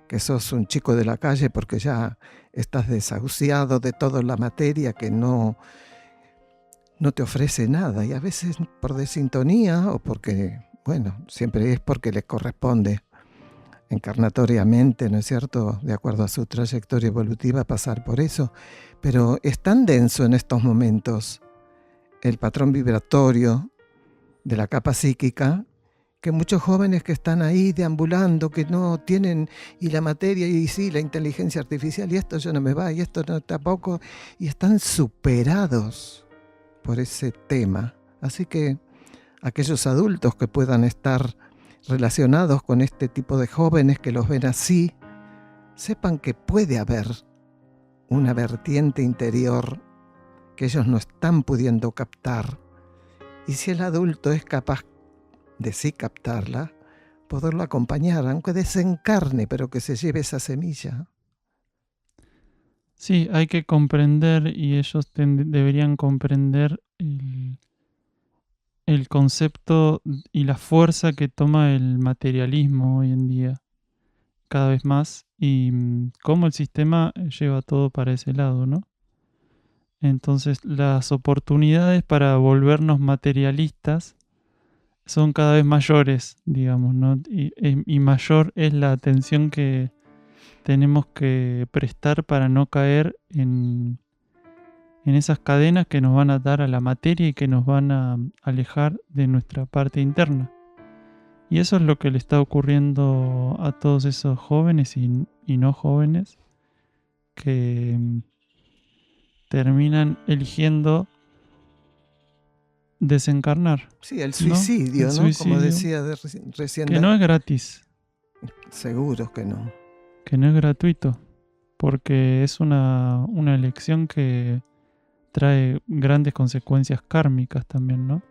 que sos un chico de la calle porque ya estás desahuciado de toda la materia que no te ofrece nada, y a veces por desintonía o porque, bueno, siempre es porque les corresponde encarnatoriamente, ¿no es cierto?, de acuerdo a su trayectoria evolutiva, pasar por eso. Pero es tan denso en estos momentos el patrón vibratorio de la capa psíquica que muchos jóvenes que están ahí deambulando, que no tienen, y la materia, y sí, la inteligencia artificial, y esto ya no me va, y esto no tampoco, y están superados por ese tema. Así que aquellos adultos que puedan estar relacionados con este tipo de jóvenes que los ven así, sepan que puede haber una vertiente interior que ellos no están pudiendo captar. Y si el adulto es capaz de sí captarla, poderlo acompañar, aunque desencarne, pero que se lleve esa semilla. Sí, hay que comprender, y ellos deberían comprender el concepto y la fuerza que toma el materialismo hoy en día, cada vez más, y cómo el sistema lleva todo para ese lado, ¿no? Entonces, las oportunidades para volvernos materialistas son cada vez mayores, digamos, ¿no? Y mayor es la atención que tenemos que prestar para no caer en esas cadenas que nos van a atar a la materia y que nos van a alejar de nuestra parte interna. Y eso es lo que le está ocurriendo a todos esos jóvenes y no jóvenes que terminan eligiendo desencarnar. Sí, el suicidio, ¿no? El suicidio, como decía recién. Que no es gratis. Seguro que no. Que no es gratuito. Porque es una elección que trae grandes consecuencias kármicas también, ¿no?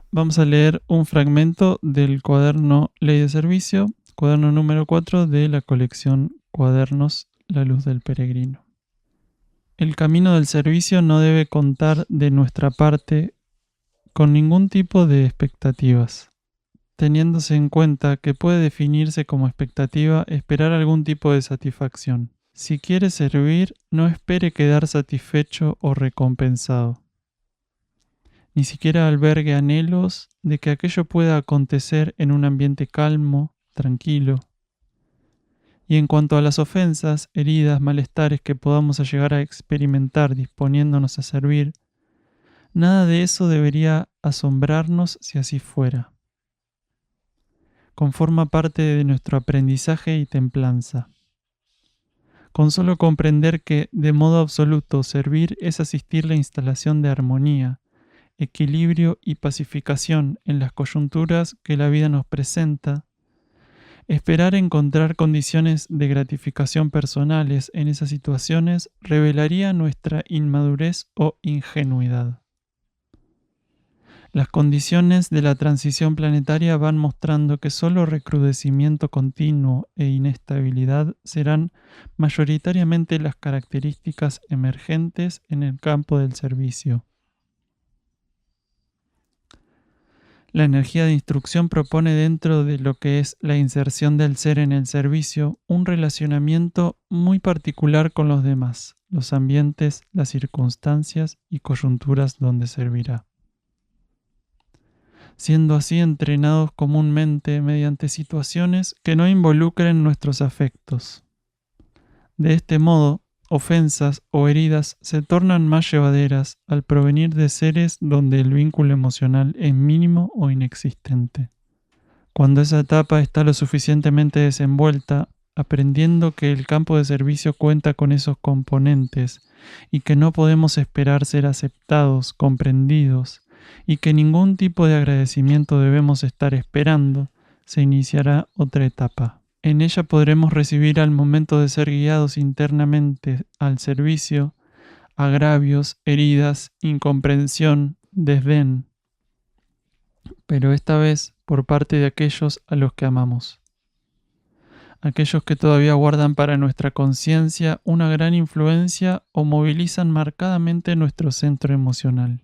Vamos a leer un fragmento del cuaderno Ley de Servicio, cuaderno número 4 de la colección Cuadernos La Luz del Peregrino. El camino del servicio no debe contar de nuestra parte con ningún tipo de expectativas, teniéndose en cuenta que puede definirse como expectativa esperar algún tipo de satisfacción. Si quiere servir, no espere quedar satisfecho o recompensado. Ni siquiera albergue anhelos de que aquello pueda acontecer en un ambiente calmo, tranquilo. Y en cuanto a las ofensas, heridas, malestares que podamos llegar a experimentar disponiéndonos a servir, nada de eso debería asombrarnos si así fuera. Conforma parte de nuestro aprendizaje y templanza. Con solo comprender que, de modo absoluto, servir es asistir la instalación de armonía, equilibrio y pacificación en las coyunturas que la vida nos presenta, esperar encontrar condiciones de gratificación personales en esas situaciones revelaría nuestra inmadurez o ingenuidad. Las condiciones de la transición planetaria van mostrando que solo recrudecimiento continuo e inestabilidad serán mayoritariamente las características emergentes en el campo del servicio. La energía de instrucción propone dentro de lo que es la inserción del ser en el servicio un relacionamiento muy particular con los demás, los ambientes, las circunstancias y coyunturas donde servirá. Siendo así entrenados comúnmente mediante situaciones que no involucren nuestros afectos. De este modo, ofensas o heridas se tornan más llevaderas al provenir de seres donde el vínculo emocional es mínimo o inexistente. Cuando esa etapa está lo suficientemente desenvuelta, aprendiendo que el campo de servicio cuenta con esos componentes y que no podemos esperar ser aceptados, comprendidos, y que ningún tipo de agradecimiento debemos estar esperando, se iniciará otra etapa. En ella podremos recibir al momento de ser guiados internamente al servicio, agravios, heridas, incomprensión, desdén, pero esta vez por parte de aquellos a los que amamos. Aquellos que todavía guardan para nuestra conciencia una gran influencia o movilizan marcadamente nuestro centro emocional,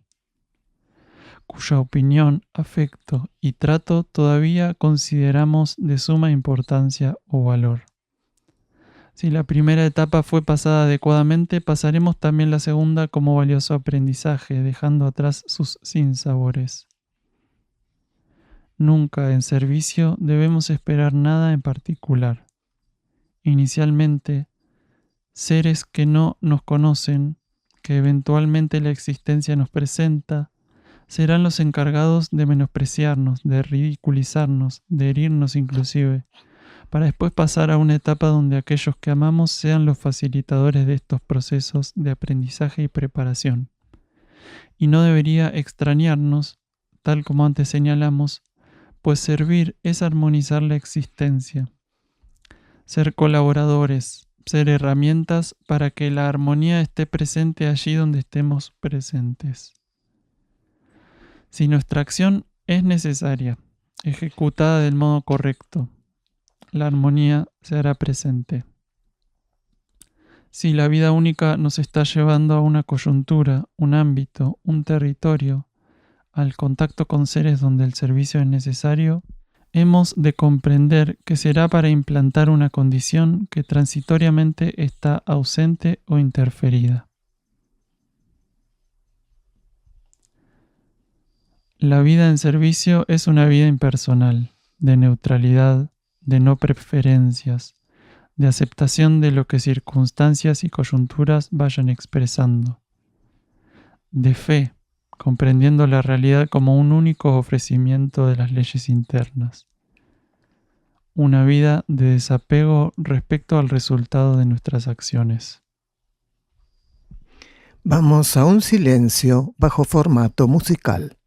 cuya opinión, afecto y trato todavía consideramos de suma importancia o valor. Si la primera etapa fue pasada adecuadamente, pasaremos también la segunda como valioso aprendizaje, dejando atrás sus sinsabores. Nunca en servicio debemos esperar nada en particular. Inicialmente, seres que no nos conocen, que eventualmente la existencia nos presenta, serán los encargados de menospreciarnos, de ridiculizarnos, de herirnos inclusive, para después pasar a una etapa donde aquellos que amamos sean los facilitadores de estos procesos de aprendizaje y preparación. Y no debería extrañarnos, tal como antes señalamos, pues servir es armonizar la existencia, ser colaboradores, ser herramientas para que la armonía esté presente allí donde estemos presentes. Si nuestra acción es necesaria, ejecutada del modo correcto, la armonía se hará presente. Si la vida única nos está llevando a una coyuntura, un ámbito, un territorio, al contacto con seres donde el servicio es necesario, hemos de comprender que será para implantar una condición que transitoriamente está ausente o interferida. La vida en servicio es una vida impersonal, de neutralidad, de no preferencias, de aceptación de lo que circunstancias y coyunturas vayan expresando, de fe, comprendiendo la realidad como un único ofrecimiento de las leyes internas, una vida de desapego respecto al resultado de nuestras acciones. Vamos a un silencio bajo formato musical.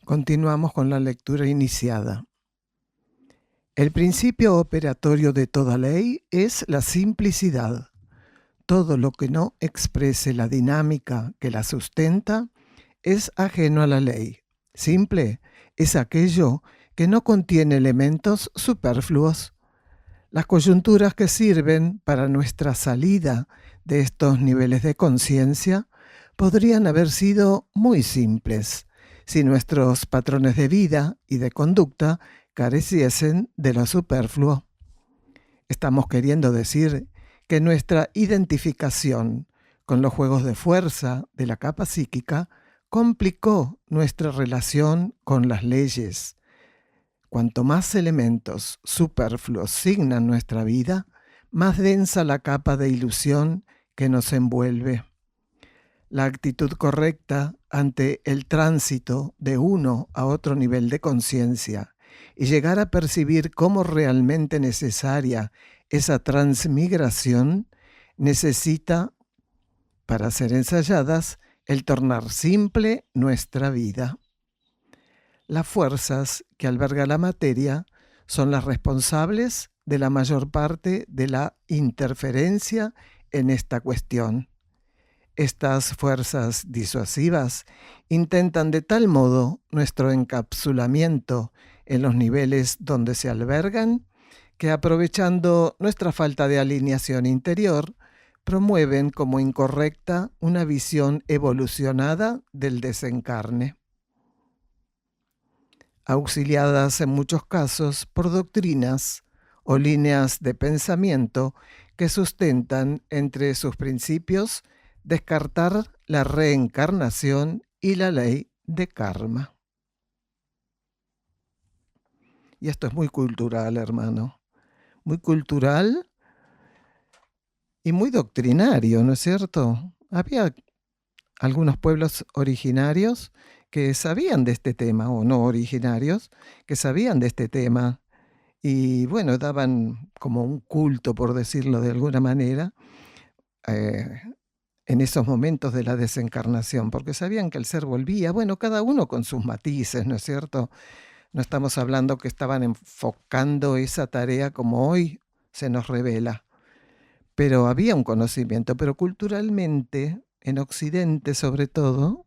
Continuamos con la lectura iniciada. El principio operatorio de toda ley es la simplicidad. Todo lo que no exprese la dinámica que la sustenta es ajeno a la ley. Simple es aquello que no contiene elementos superfluos. Las coyunturas que sirven para nuestra salida de estos niveles de conciencia podrían haber sido muy simples si nuestros patrones de vida y de conducta careciesen de lo superfluo. Estamos queriendo decir que nuestra identificación con los juegos de fuerza de la capa psíquica complicó nuestra relación con las leyes. Cuanto más elementos superfluos signan nuestra vida, más densa la capa de ilusión que nos envuelve. La actitud correcta ante el tránsito de uno a otro nivel de conciencia y llegar a percibir cómo realmente necesaria esa transmigración necesita, para ser ensayadas, el tornar simple nuestra vida. Las fuerzas que alberga la materia son las responsables de la mayor parte de la interferencia en esta cuestión. Estas fuerzas disuasivas intentan de tal modo nuestro encapsulamiento en los niveles donde se albergan, que aprovechando nuestra falta de alineación interior, promueven como incorrecta una visión evolucionada del desencarne. Auxiliadas en muchos casos por doctrinas o líneas de pensamiento que sustentan entre sus principios descartar la reencarnación y la ley de karma. Y esto es muy cultural, hermano. Muy cultural y muy doctrinario, ¿no es cierto? Había algunos pueblos originarios que sabían de este tema, o no originarios, que sabían de este tema. Y bueno, daban como un culto, por decirlo de alguna manera, en esos momentos de la desencarnación, porque sabían que el ser volvía, bueno, cada uno con sus matices, ¿no es cierto? No estamos hablando que estaban enfocando esa tarea como hoy se nos revela, pero había un conocimiento, pero culturalmente, en Occidente sobre todo,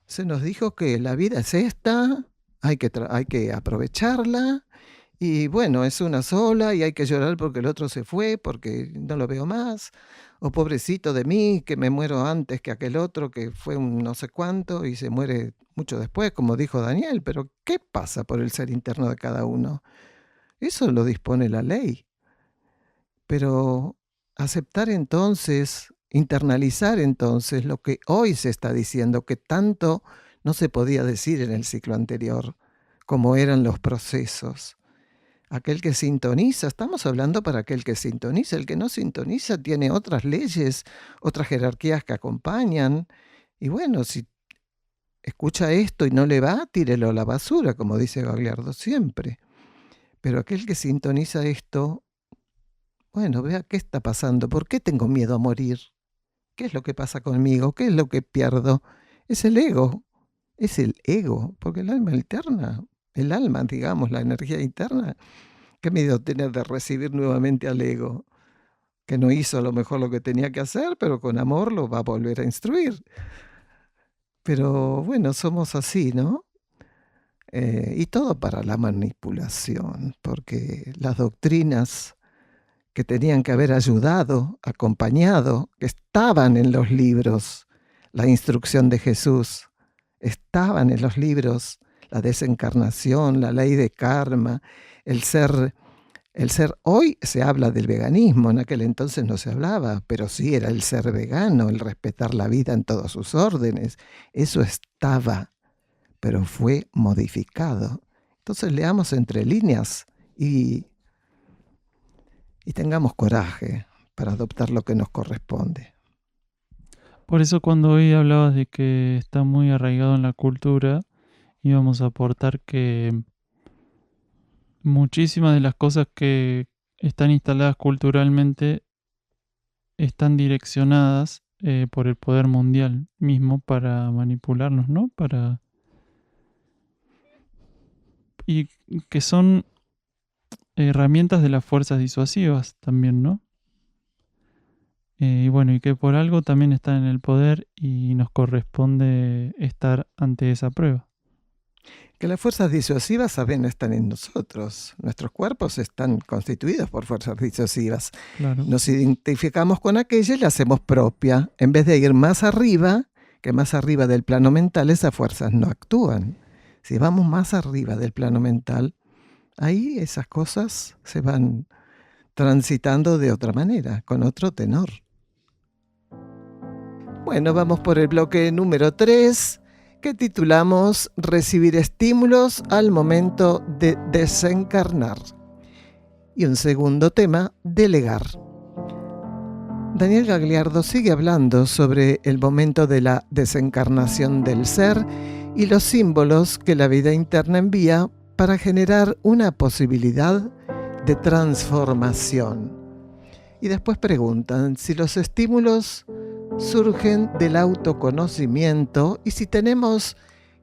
se nos dijo que la vida es esta, hay que aprovecharla, y bueno, es una sola y hay que llorar porque el otro se fue, porque no lo veo más. O pobrecito de mí, que me muero antes que aquel otro, que fue un no sé cuánto y se muere mucho después, como dijo Daniel. Pero ¿qué pasa por el ser interno de cada uno? Eso lo dispone la ley. Pero aceptar entonces, internalizar entonces lo que hoy se está diciendo, que tanto no se podía decir en el ciclo anterior, como eran los procesos. Aquel que sintoniza, estamos hablando para aquel que sintoniza. El que no sintoniza tiene otras leyes, otras jerarquías que acompañan. Y bueno, si escucha esto y no le va, tírelo a la basura, como dice Gagliardo siempre. Pero aquel que sintoniza esto, bueno, vea qué está pasando. ¿Por qué tengo miedo a morir? ¿Qué es lo que pasa conmigo? ¿Qué es lo que pierdo? Es el ego. Es el ego, porque el alma interna, el alma, digamos, la energía interna, qué miedo tener de recibir nuevamente al ego, que no hizo a lo mejor lo que tenía que hacer, pero con amor lo va a volver a instruir. Pero bueno, somos así, ¿no? Y todo para la manipulación, porque las doctrinas que tenían que haber ayudado, acompañado, que estaban en los libros, la instrucción de Jesús, estaban en los libros, la desencarnación, la ley de karma, el ser. Hoy se habla del veganismo, en aquel entonces no se hablaba, pero sí era el ser vegano, el respetar la vida en todos sus órdenes. Eso estaba, pero fue modificado. Entonces leamos entre líneas y tengamos coraje para adoptar lo que nos corresponde. Por eso cuando hoy hablabas de que está muy arraigado en la cultura, íbamos a aportar que muchísimas de las cosas que están instaladas culturalmente están direccionadas por el poder mundial mismo para manipularnos, ¿no? Y que son herramientas de las fuerzas disuasivas también, ¿no? Y bueno, y que por algo también están en el poder y nos corresponde estar ante esa prueba. Que las fuerzas disuasivas también están en nosotros. Nuestros cuerpos están constituidos por fuerzas disuasivas. Claro. Nos identificamos con aquella y la hacemos propia. En vez de ir más arriba, que más arriba del plano mental, esas fuerzas no actúan. Si vamos más arriba del plano mental, ahí esas cosas se van transitando de otra manera, con otro tenor. Bueno, vamos por el bloque número 3, que titulamos Recibir estímulos al momento de desencarnar. Y un segundo tema, delegar. Daniel Gagliardo sigue hablando sobre el momento de la desencarnación del ser y los símbolos que la vida interna envía para generar una posibilidad de transformación. Y después preguntan si los estímulos surgen del autoconocimiento y si tenemos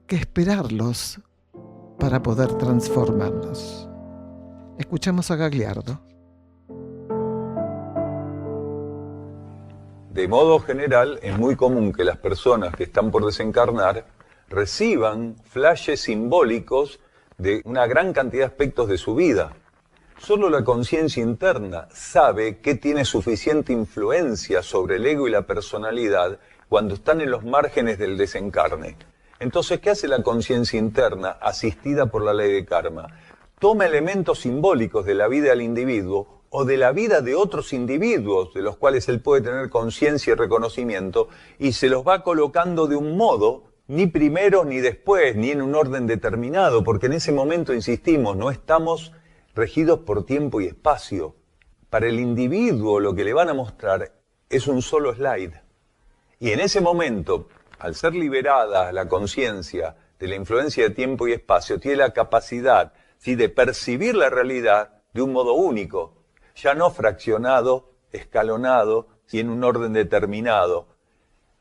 que esperarlos para poder transformarnos. Escuchamos a Gagliardo. De modo general, es muy común que las personas que están por desencarnar reciban flashes simbólicos de una gran cantidad de aspectos de su vida. Solo la conciencia interna sabe que tiene suficiente influencia sobre el ego y la personalidad cuando están en los márgenes del desencarne. Entonces, ¿qué hace la conciencia interna asistida por la ley de karma? Toma elementos simbólicos de la vida del individuo o de la vida de otros individuos de los cuales él puede tener conciencia y reconocimiento y se los va colocando de un modo, ni primero ni después, ni en un orden determinado, porque en ese momento, insistimos, no estamos regidos por tiempo y espacio. Para el individuo lo que le van a mostrar es un solo slide. Y en ese momento, al ser liberada la conciencia de la influencia de tiempo y espacio, tiene la capacidad, ¿sí?, de percibir la realidad de un modo único, ya no fraccionado, escalonado y en un orden determinado.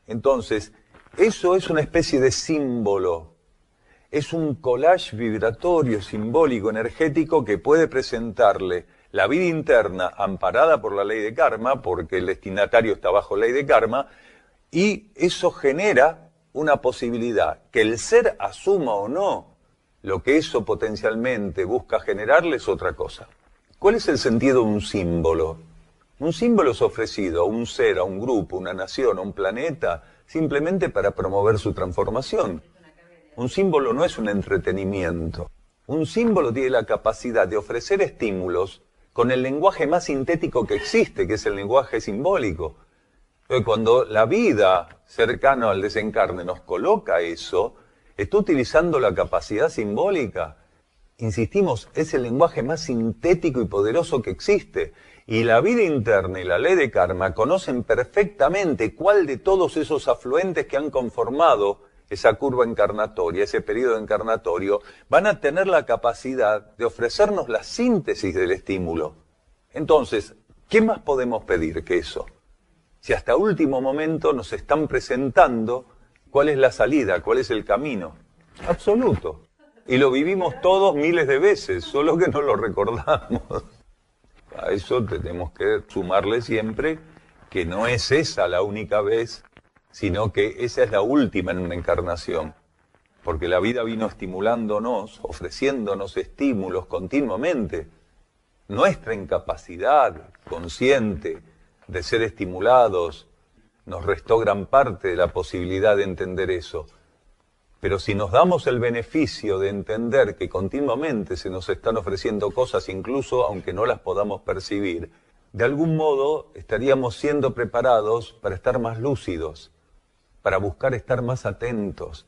Entonces, eso es una especie de símbolo. Es un collage vibratorio, simbólico, energético que puede presentarle la vida interna amparada por la ley de karma, porque el destinatario está bajo ley de karma, y eso genera una posibilidad, que el ser asuma o no lo que eso potencialmente busca generarle es otra cosa. ¿Cuál es el sentido de un símbolo? Un símbolo es ofrecido a un ser, a un grupo, a una nación, a un planeta, simplemente para promover su transformación. Un símbolo no es un entretenimiento. Un símbolo tiene la capacidad de ofrecer estímulos con el lenguaje más sintético que existe, que es el lenguaje simbólico. Entonces, cuando la vida cercana al desencarne nos coloca eso, está utilizando la capacidad simbólica. Insistimos, es el lenguaje más sintético y poderoso que existe. Y la vida interna y la ley de karma conocen perfectamente cuál de todos esos afluentes que han conformado esa curva encarnatoria, ese periodo encarnatorio, van a tener la capacidad de ofrecernos la síntesis del estímulo. Entonces, ¿qué más podemos pedir que eso? Si hasta último momento nos están presentando cuál es la salida, cuál es el camino. Absoluto. Y lo vivimos todos miles de veces, solo que no lo recordamos. A eso tenemos que sumarle siempre que no es esa la única vez, sino que esa es la última en una encarnación. Porque la vida vino estimulándonos, ofreciéndonos estímulos continuamente. Nuestra incapacidad consciente de ser estimulados nos restó gran parte de la posibilidad de entender eso. Pero si nos damos el beneficio de entender que continuamente se nos están ofreciendo cosas, incluso aunque no las podamos percibir, de algún modo estaríamos siendo preparados para estar más lúcidos, para buscar estar más atentos,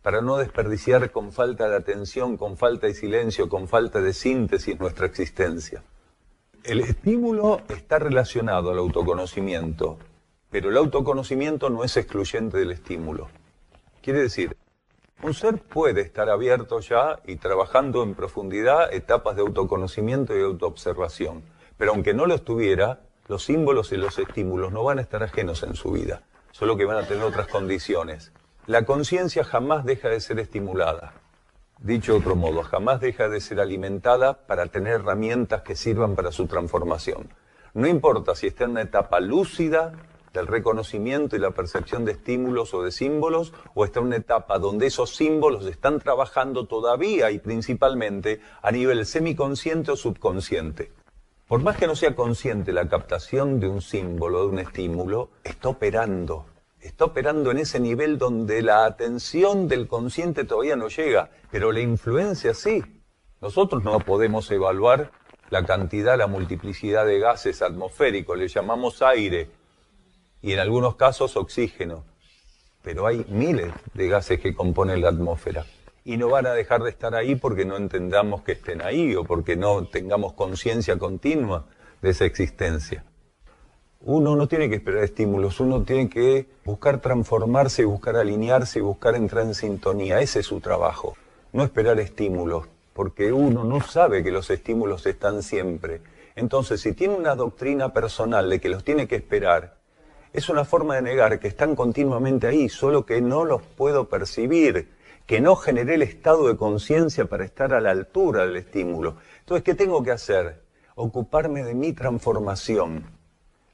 para no desperdiciar con falta de atención, con falta de silencio, con falta de síntesis nuestra existencia. El estímulo está relacionado al autoconocimiento, pero el autoconocimiento no es excluyente del estímulo. Quiere decir, un ser puede estar abierto ya y trabajando en profundidad etapas de autoconocimiento y autoobservación, pero aunque no lo estuviera, los símbolos y los estímulos no van a estar ajenos en su vida, solo que van a tener otras condiciones. La conciencia jamás deja de ser estimulada. Dicho de otro modo, jamás deja de ser alimentada para tener herramientas que sirvan para su transformación. No importa si está en una etapa lúcida del reconocimiento y la percepción de estímulos o de símbolos, o está en una etapa donde esos símbolos están trabajando todavía y principalmente a nivel semiconsciente o subconsciente. Por más que no sea consciente la captación de un símbolo, de un estímulo, está operando en ese nivel donde la atención del consciente todavía no llega, pero la influencia sí. Nosotros no podemos evaluar la cantidad, la multiplicidad de gases atmosféricos, le llamamos aire. y en algunos casos oxígeno. Pero hay miles de gases que componen la atmósfera. Y no van a dejar de estar ahí porque no entendamos que estén ahí o porque no tengamos conciencia continua de esa existencia. Uno no tiene que esperar estímulos, uno tiene que buscar transformarse, buscar alinearse y buscar entrar en sintonía. Ese es su trabajo, no esperar estímulos, porque uno no sabe que los estímulos están siempre. Entonces, si tiene una doctrina personal de que los tiene que esperar, es una forma de negar que están continuamente ahí, solo que no los puedo percibir, que no generé el estado de conciencia para estar a la altura del estímulo. Entonces, ¿qué tengo que hacer? Ocuparme de mi transformación.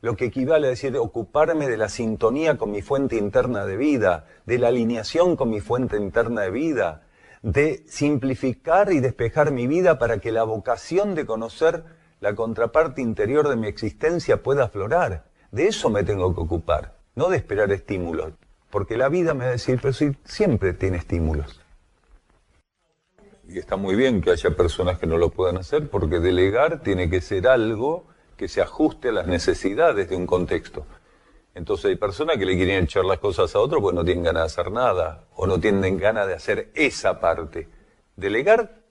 Lo que equivale a decir ocuparme de la sintonía con mi fuente interna de vida, de la alineación con mi fuente interna de vida, de simplificar y despejar mi vida para que la vocación de conocer la contraparte interior de mi existencia pueda aflorar. De eso me tengo que ocupar, no de esperar estímulos, porque la vida me va a decir, pero sí, siempre tiene estímulos. Y está muy bien que haya personas que no lo puedan hacer, porque delegar tiene que ser algo que se ajuste a las necesidades de un contexto. Entonces hay personas que le quieren echar las cosas a otro porque no tienen ganas de hacer nada, o no tienen ganas de hacer esa parte. Delegar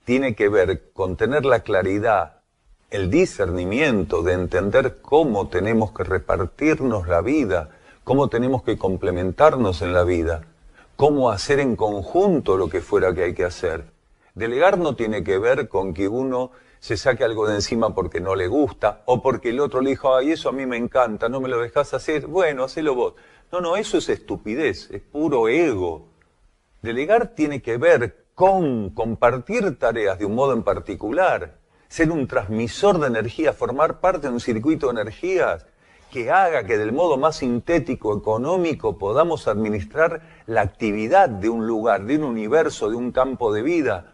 tiene que ver con tener la claridad, el discernimiento de entender cómo tenemos que repartirnos la vida, cómo tenemos que complementarnos en la vida, cómo hacer en conjunto lo que fuera que hay que hacer. Delegar no tiene que ver con que uno se saque algo de encima porque no le gusta, o porque el otro le dijo, ay, eso a mí me encanta, no me lo dejás hacer, bueno, hacelo vos. No, eso es estupidez, es puro ego. Delegar tiene que ver con compartir tareas de un modo en particular, ser un transmisor de energía, formar parte de un circuito de energías que haga que del modo más sintético, económico, podamos administrar la actividad de un lugar, de un universo, de un campo de vida.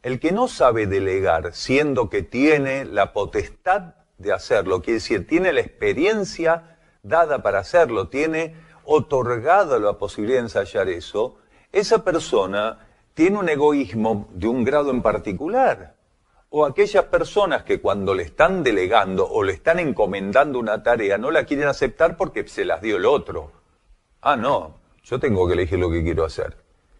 El que no sabe delegar, siendo que tiene la potestad de hacerlo, quiere decir, tiene la experiencia dada para hacerlo, tiene otorgada la posibilidad de ensayar eso, esa persona tiene un egoísmo de un grado en particular. O aquellas personas que cuando le están delegando o le están encomendando una tarea no la quieren aceptar porque se las dio el otro. Ah, no, yo tengo que elegir lo que quiero hacer.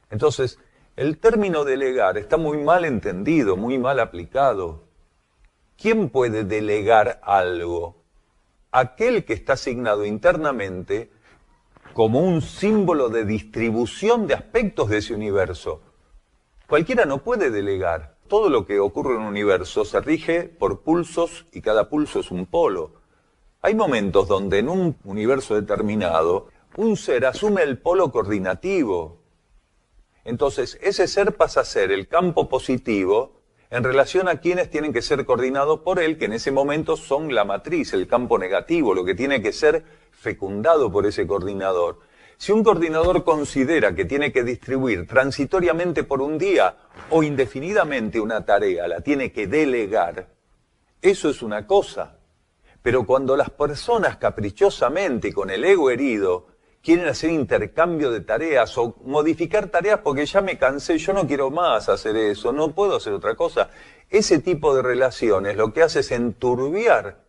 Entonces, el término delegar está muy mal entendido, muy mal aplicado. ¿Quién puede delegar algo? Aquel que está asignado internamente como un símbolo de distribución de aspectos de ese universo. Cualquiera no puede delegar. Todo lo que ocurre en un universo se rige por pulsos y cada pulso es un polo. Hay momentos donde en un universo determinado un ser asume el polo coordinativo. Entonces, ese ser pasa a ser el campo positivo en relación a quienes tienen que ser coordinados por él, que en ese momento son la matriz, el campo negativo, lo que tiene que ser fecundado por ese coordinador. Si un coordinador considera que tiene que distribuir transitoriamente por un día o indefinidamente una tarea, la tiene que delegar, eso es una cosa. Pero cuando las personas caprichosamente y con el ego herido quieren hacer intercambio de tareas o modificar tareas porque ya me cansé, yo no quiero más hacer eso, no puedo hacer otra cosa. Ese tipo de relaciones lo que hace es enturbiar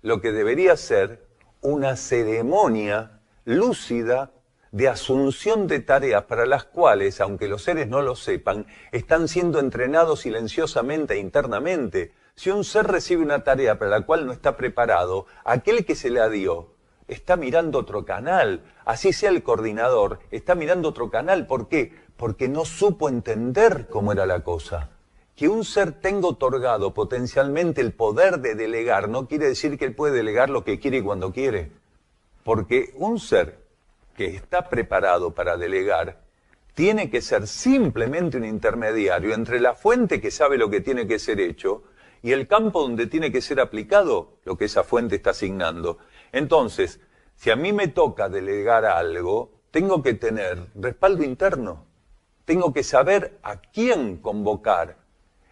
lo que debería ser una ceremonia lúcida de asunción de tareas para las cuales, aunque los seres no lo sepan, están siendo entrenados silenciosamente e internamente. Si un ser recibe una tarea para la cual no está preparado, aquel que se la dio está mirando otro canal, así sea el coordinador, está mirando otro canal. ¿Por qué? Porque no supo entender cómo era la cosa. Que un ser tenga otorgado potencialmente el poder de delegar no quiere decir que él puede delegar lo que quiere y cuando quiere. Porque un ser que está preparado para delegar tiene que ser simplemente un intermediario entre la fuente que sabe lo que tiene que ser hecho y el campo donde tiene que ser aplicado lo que esa fuente está asignando. Entonces, si a mí me toca delegar algo, tengo que tener respaldo interno. Tengo que saber a quién convocar.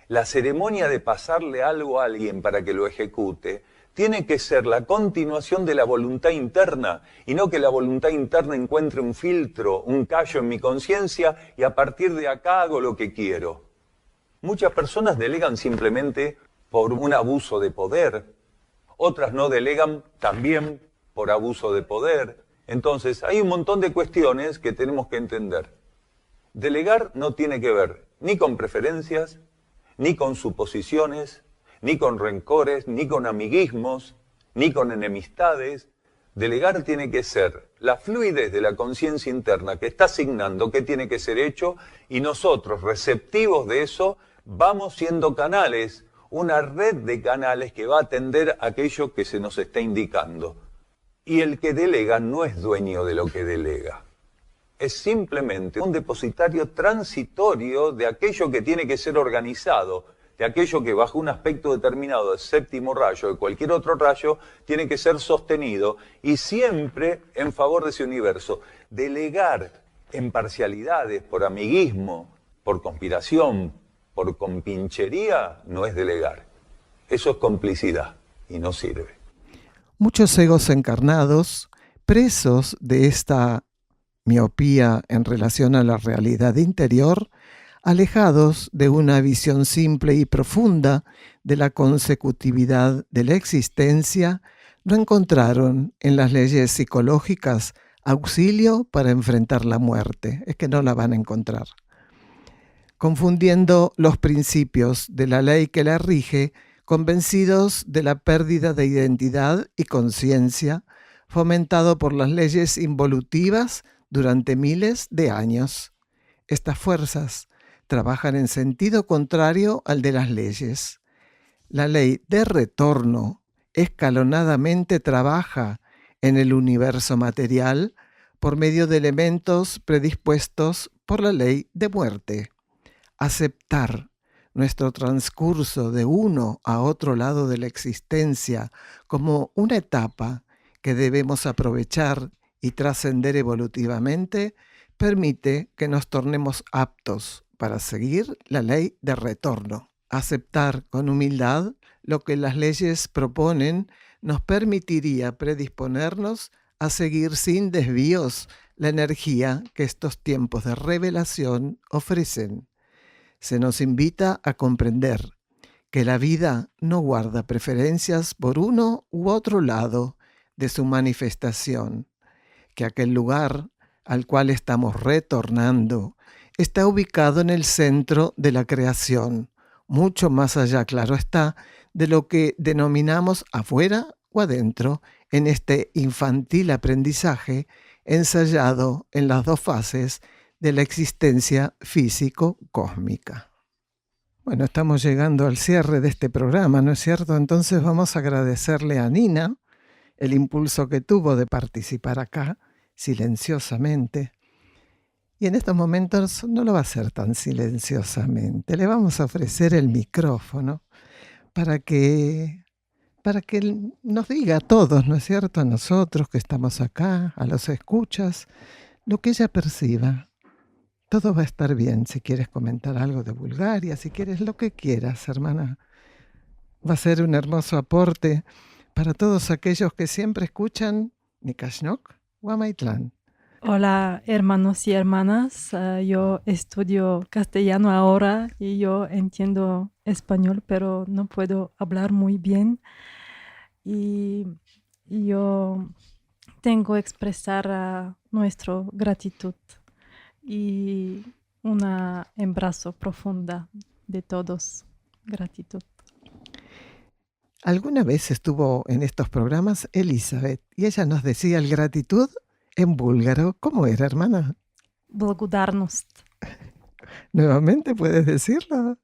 La ceremonia de pasarle algo a alguien para que lo ejecute tiene que ser la continuación de la voluntad interna y no que la voluntad interna encuentre un filtro, un callo en mi conciencia y a partir de acá hago lo que quiero. Muchas personas delegan simplemente por un abuso de poder. Otras no delegan también por abuso de poder. Entonces, hay un montón de cuestiones que tenemos que entender. Delegar no tiene que ver ni con preferencias, ni con suposiciones, ni con rencores, ni con amiguismos, ni con enemistades. Delegar tiene que ser la fluidez de la conciencia interna que está asignando qué tiene que ser hecho, y nosotros, receptivos de eso, vamos siendo canales, una red de canales que va a atender aquello que se nos está indicando. Y el que delega no es dueño de lo que delega. Es simplemente un depositario transitorio de aquello que tiene que ser organizado, de aquello que bajo un aspecto determinado del séptimo rayo, de cualquier otro rayo, tiene que ser sostenido, y siempre en favor de ese universo. Delegar en parcialidades, por amiguismo, por conspiración, por compinchería, no es delegar. Eso es complicidad y no sirve. Muchos egos encarnados, presos de esta miopía en relación a la realidad interior, alejados de una visión simple y profunda de la consecutividad de la existencia, no encontraron en las leyes psicológicas auxilio para enfrentar la muerte. Es que no la van a encontrar. Confundiendo los principios de la ley que la rige, convencidos de la pérdida de identidad y conciencia, fomentado por las leyes involutivas durante miles de años. Estas fuerzas trabajan en sentido contrario al de las leyes. La ley de retorno escalonadamente trabaja en el universo material por medio de elementos predispuestos por la ley de muerte. Aceptar nuestro transcurso de uno a otro lado de la existencia como una etapa que debemos aprovechar y trascender evolutivamente, permite que nos tornemos aptos para seguir la ley de retorno. Aceptar con humildad lo que las leyes proponen nos permitiría predisponernos a seguir sin desvíos la energía que estos tiempos de revelación ofrecen. Se nos invita a comprender que la vida no guarda preferencias por uno u otro lado de su manifestación, que aquel lugar al cual estamos retornando está ubicado en el centro de la creación, mucho más allá, claro está, de lo que denominamos afuera o adentro en este infantil aprendizaje ensayado en las dos fases de la existencia físico-cósmica. Bueno, estamos llegando al cierre de este programa, ¿no es cierto? Entonces vamos a agradecerle a Nina el impulso que tuvo de participar acá silenciosamente. Y en estos momentos no lo va a hacer tan silenciosamente. Le vamos a ofrecer el micrófono para que nos diga a todos, ¿no es cierto? A nosotros que estamos acá, a los escuchas, lo que ella perciba. Todo va a estar bien. Si quieres comentar algo de Bulgaria, si quieres lo que quieras, hermana. Va a ser un hermoso aporte para todos aquellos que siempre escuchan Nikashnok Guamaitlán. Hola, hermanos y hermanas. Yo estudio castellano ahora y yo entiendo español, pero no puedo hablar muy bien. Y yo tengo que expresar nuestra gratitud y un abrazo profundo de todos. Gratitud. Alguna vez estuvo en estos programas Elizabeth y ella nos decía el gratitud en búlgaro. ¿Cómo era, hermana? Благодарност. ¿Nuevamente puedes decirlo?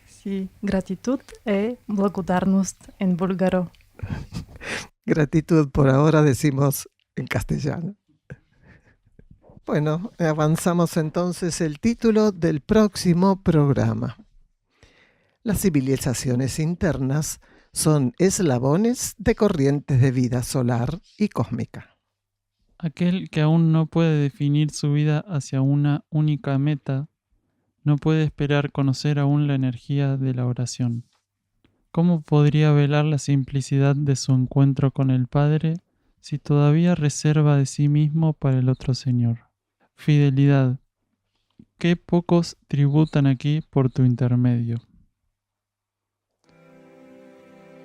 Sí, gratitud y благодарност en búlgaro. Gratitud por ahora decimos en castellano. Bueno, avanzamos entonces el título del próximo programa. Las civilizaciones internas son eslabones de corrientes de vida solar y cósmica. Aquel que aún no puede definir su vida hacia una única meta, no puede esperar conocer aún la energía de la oración. ¿Cómo podría velar la simplicidad de su encuentro con el Padre si todavía reserva de sí mismo para el otro Señor? Fidelidad, qué pocos tributan aquí por tu intermedio.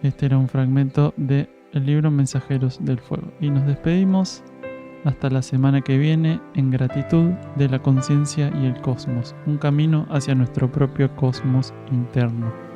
Este era un fragmento de el libro Mensajeros del Fuego. Y nos despedimos hasta la semana que viene en gratitud de la conciencia y el cosmos, un camino hacia nuestro propio cosmos interno.